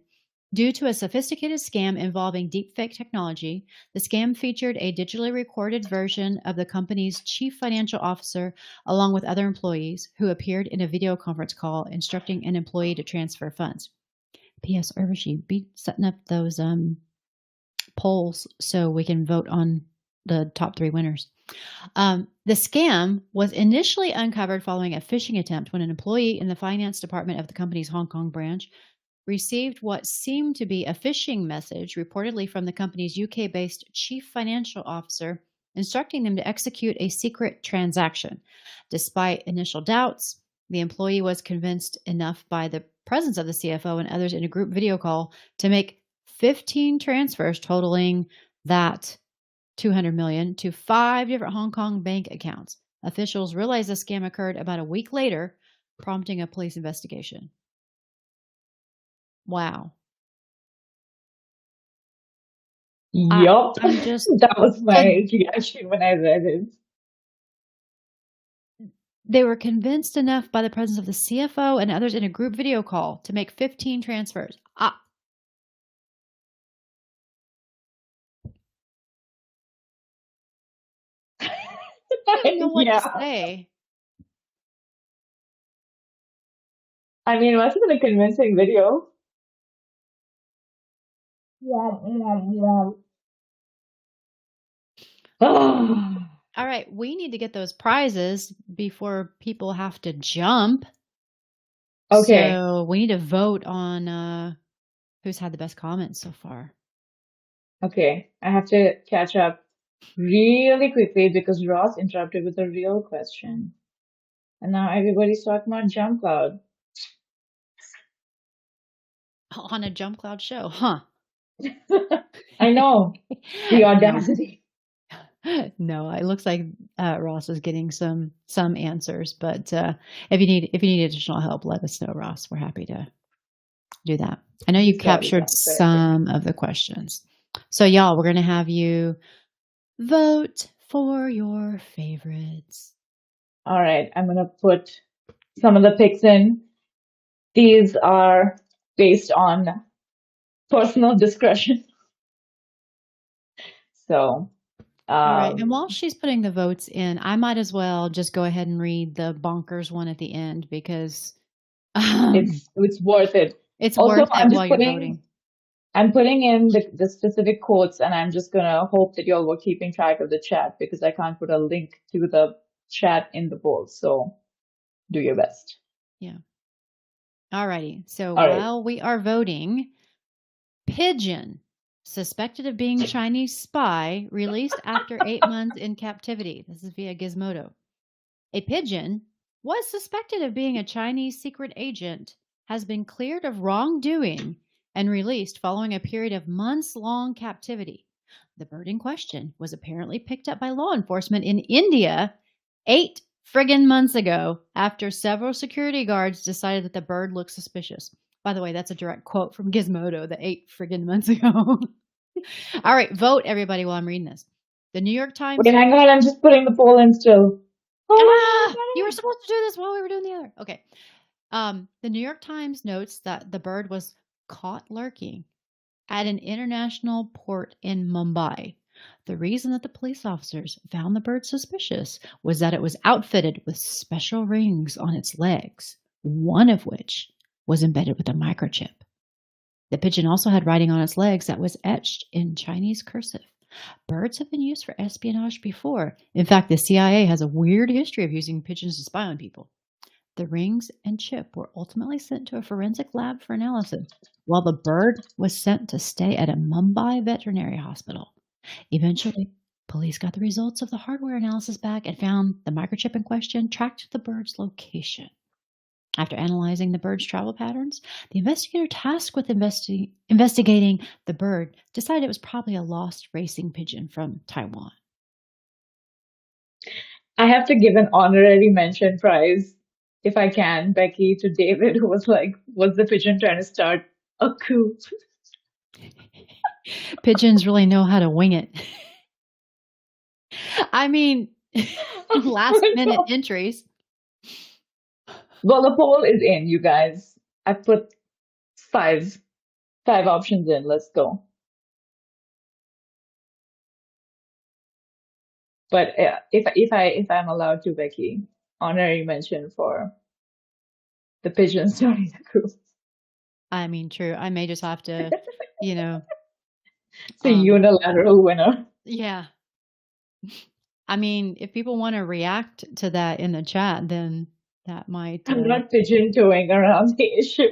Due to a sophisticated scam involving deepfake technology, the scam featured a digitally recorded version of the company's chief financial officer along with other employees who appeared in a video conference call instructing an employee to transfer funds. P.S. Urvashi, be setting up those polls so we can vote on the top 3 winners. The scam was initially uncovered following a phishing attempt when an employee in the finance department of the company's Hong Kong branch received what seemed to be a phishing message, reportedly from the company's UK based chief financial officer, instructing them to execute a secret transaction. Despite initial doubts, the employee was convinced enough by the presence of the CFO and others in a group video call to make 15 transfers totaling that 200 million to 5 different Hong Kong bank accounts. Officials realized the scam occurred about a week later, prompting a police investigation. Wow. Yup. I'm just That was my and reaction when I read it. they were convinced enough by the presence of the CFO and others in a group video call to make 15 transfers. I don't even know what to Yeah. say. I mean, it must have been a convincing video. Yeah, yeah, yeah. All right, we need to get those prizes before people have to jump. Okay, So we need to vote on who's had the best comments so far. okay. I have to catch up really quickly because Ross interrupted with a real question. And now everybody's talking about Jump Cloud. On a Jump Cloud show, huh? I know, the No. audacity. No, it looks like Ross is getting some answers, but if you need additional help, let us know, Ross. We're happy to do that. I know you He's got his captured answer, I think. some of the questions. So y'all, we're going to have you vote for your favorites. All right, I'm gonna put some of the picks in. These are based on personal discretion. So, All right. And um, while she's putting the votes in, I might as well just go ahead and read the bonkers one at the end because it's worth it. it's Also, worth it while you're voting. I'm putting in the specific quotes, and I'm just gonna hope that y'all were keeping track of the chat because I can't put a link to the chat in the poll. So do your best. Yeah. All righty. So All right. while we are voting, pigeon suspected of being Chinese spy released after 8 months in captivity. This is via Gizmodo. A pigeon was suspected of being a Chinese secret agent, has been cleared of wrongdoing, and released following a period of months long captivity. The bird in question was apparently picked up by law enforcement in India 8 friggin' months ago after several security guards decided that the bird looked suspicious. By the way, that's a direct quote from Gizmodo, the 8 friggin' months ago. All right, vote everybody while I'm reading this. The New York Wait, Times. hang on. I'm just putting the poll in still. Oh You were my supposed to do this while we were doing the other. Okay. The New York Times notes that the bird was caught lurking at an international port in Mumbai. The reason that the police officers found the bird suspicious was that it was outfitted with special rings on its legs, one of which was embedded with a microchip. The pigeon also had writing on its legs that was etched in Chinese cursive. Birds have been used for espionage before. In fact, the CIA has a weird history of using pigeons to spy on people. The rings and chip were ultimately sent to a forensic lab for analysis, while the bird was sent to stay at a Mumbai veterinary hospital. Eventually, police got the results of the hardware analysis back and found the microchip in question tracked the bird's location. After analyzing the bird's travel patterns, the investigator tasked with investigating the bird decided it was probably a lost racing pigeon from Taiwan. I have to give an honorary mention prize, if I can, Becky, to David, who was like, "Was the pigeon trying to start A coup. Pigeons really know how to wing it. I mean, last minute entries. Well, the poll is in, you guys. I put five five options in. Let's go. But if I'm allowed to, Becky, honorary mention for the pigeon starting the coup. I mean, true. I may just have to, you know, It's a um, unilateral winner. yeah. I mean, if people want to react to that in the chat, then that might, I'm not pigeon toeing around the issue.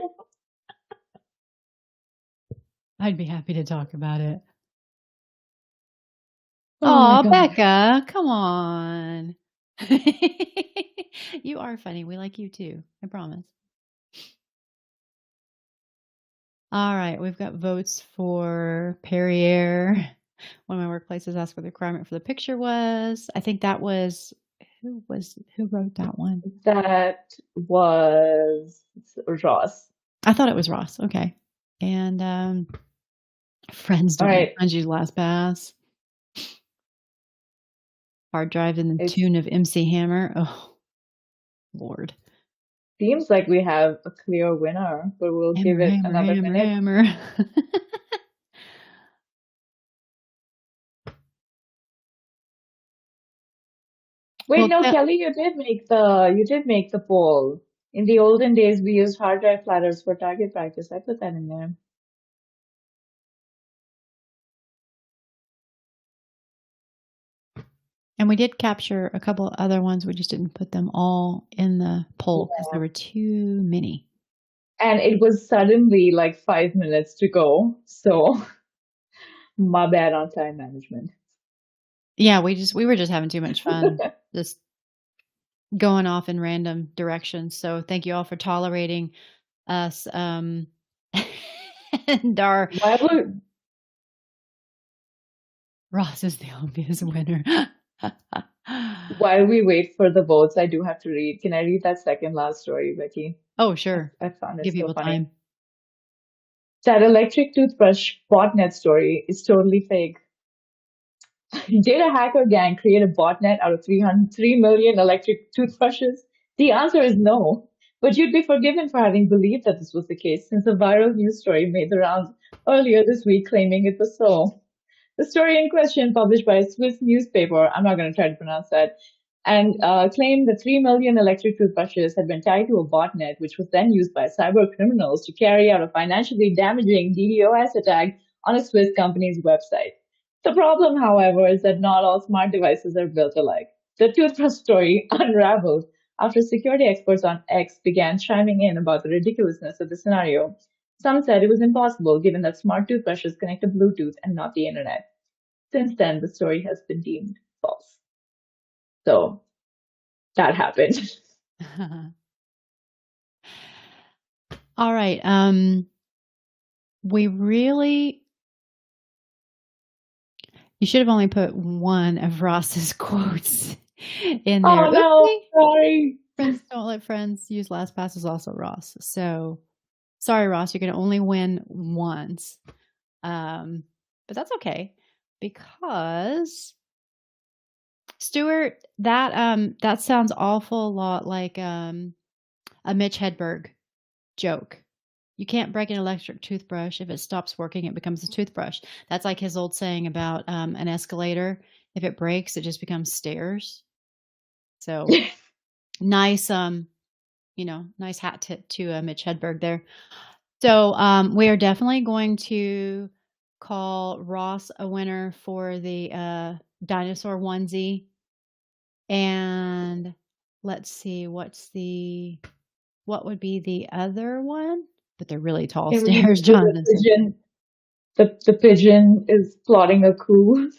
I'd be happy to talk about it. Oh my Oh, God. Becca, come on. You are funny. We like you too. I promise. All right, we've got votes for Perrier. One of my workplaces asked what the requirement for the picture was. I think that was who wrote that one? That was Ross. I thought it was Ross. Okay. And friends All don't let right. friends use LastPass. Hard drive in the It tune of MC Hammer. Oh, Lord. seems like we have a clear winner, but we'll give Hammer, it hammer, another hammer, minute. hammer. Wait, Well, no, Kelly, you did make the poll. In the olden days, we used hard drive platters for target practice. I put that in there. and we did capture a couple other ones. We just didn't put them all in the poll because there were too many. And it was suddenly like 5 minutes to go. So my bad on time management. Yeah, we were just having too much fun, just going off in random directions. So thank you all for tolerating us. And our Why would Ross is the obvious winner. While we wait for the votes, I do have to read. Can I read that second last story, Becky? Oh, I, sure. I found it Give so people funny. time. That electric toothbrush botnet story is totally fake. Did a hacker gang create a botnet out of 3 million electric toothbrushes? The answer is no. But you'd be forgiven for having believed that this was the case, since a viral news story made the rounds earlier this week claiming it was so. The story in question, published by a Swiss newspaper, I'm not going to try to pronounce that, and claimed that 3 million electric toothbrushes had been tied to a botnet, which was then used by cyber criminals to carry out a financially damaging DDoS attack on a Swiss company's website. The problem, however, is that not all smart devices are built alike. The toothbrush story unraveled after security experts on X began chiming in about the ridiculousness of the scenario. Some said it was impossible given that smart toothbrushes connect to Bluetooth and not the internet. Since then, the story has been deemed false. So that happened. All right. We really you should have only put one of Ross's quotes in there. Oh no, Oopsie. sorry. Friends don't let friends use LastPass is also Ross. So sorry, Ross, you're gonna only win once. But that's okay because Stuart, that sounds awful lot like a Mitch Hedberg joke. You can't break an electric toothbrush. If it stops working, it becomes a toothbrush. That's like his old saying about an escalator. If it breaks, it just becomes stairs. So nice, nice hat tip to Mitch Hedberg there. So we are definitely going to call Ross a winner for the dinosaur onesie. And let's see, what would be the other one? But they're really tall Can we stairs, do the Jonathan said. pigeon? The pigeon is plotting a coup.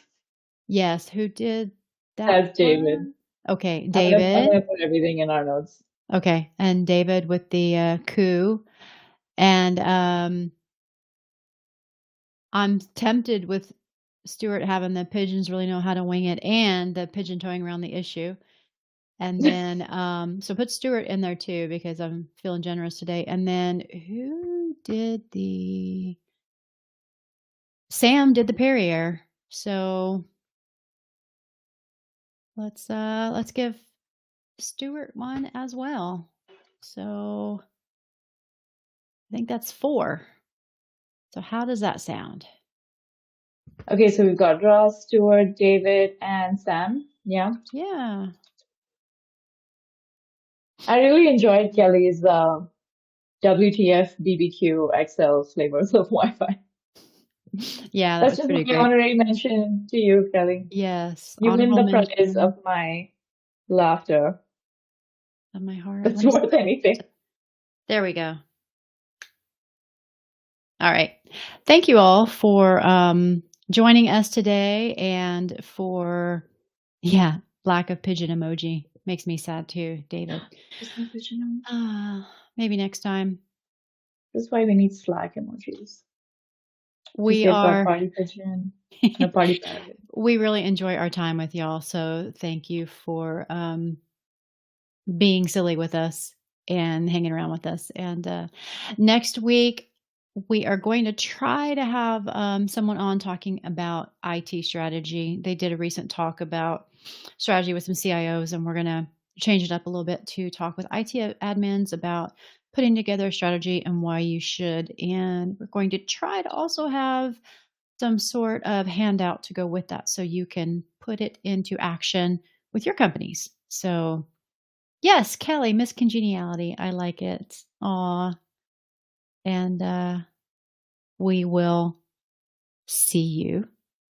Yes, who did that That's David. one? Okay, I'm David. gonna put everything in our notes. Okay, and David with the coup. And I'm tempted with Stuart having the pigeons really know how to wing it and the pigeon toeing around the issue. And then so put Stuart in there too because I'm feeling generous today. And then who did the Sam did the Perrier. So let's give Stuart one as well. So I think that's 4. So how does that sound? Okay, so we've got Ross, Stuart, David, and Sam. Yeah. Yeah. I really enjoyed Kelly's WTF BBQ XL flavors of Wi-Fi. Yeah, that That's was just pretty my great. honorary mention to you, Kelly. Yes, You win honorable the prize mention of my laughter. of my heart. That's Let me worth anything. There we go. All right. Thank you all for joining us today and for, yeah, lack of pigeon emoji. Makes me sad too, David. There's no pigeon emoji. Maybe next time. That's why we need Slack emojis. Because We they've got are, party pigeon and a party parrot. we really enjoy our time with y'all. So thank you for being silly with us and hanging around with us. And next week, we are going to try to have someone on talking about IT strategy. They did a recent talk about strategy with some CIOs, and we're going to change it up a little bit to talk with IT admins about putting together a strategy and why you should. And we're going to try to also have some sort of handout to go with that so you can put it into action with your companies. So yes, Kelly, Miss Congeniality. I like it. Aw. And we will see you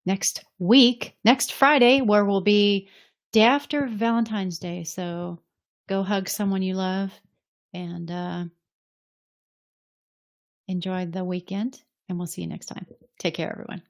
next week, next Friday, where we'll be day after Valentine's Day. So go hug someone you love and enjoy the weekend. And we'll see you next time. Take care, everyone.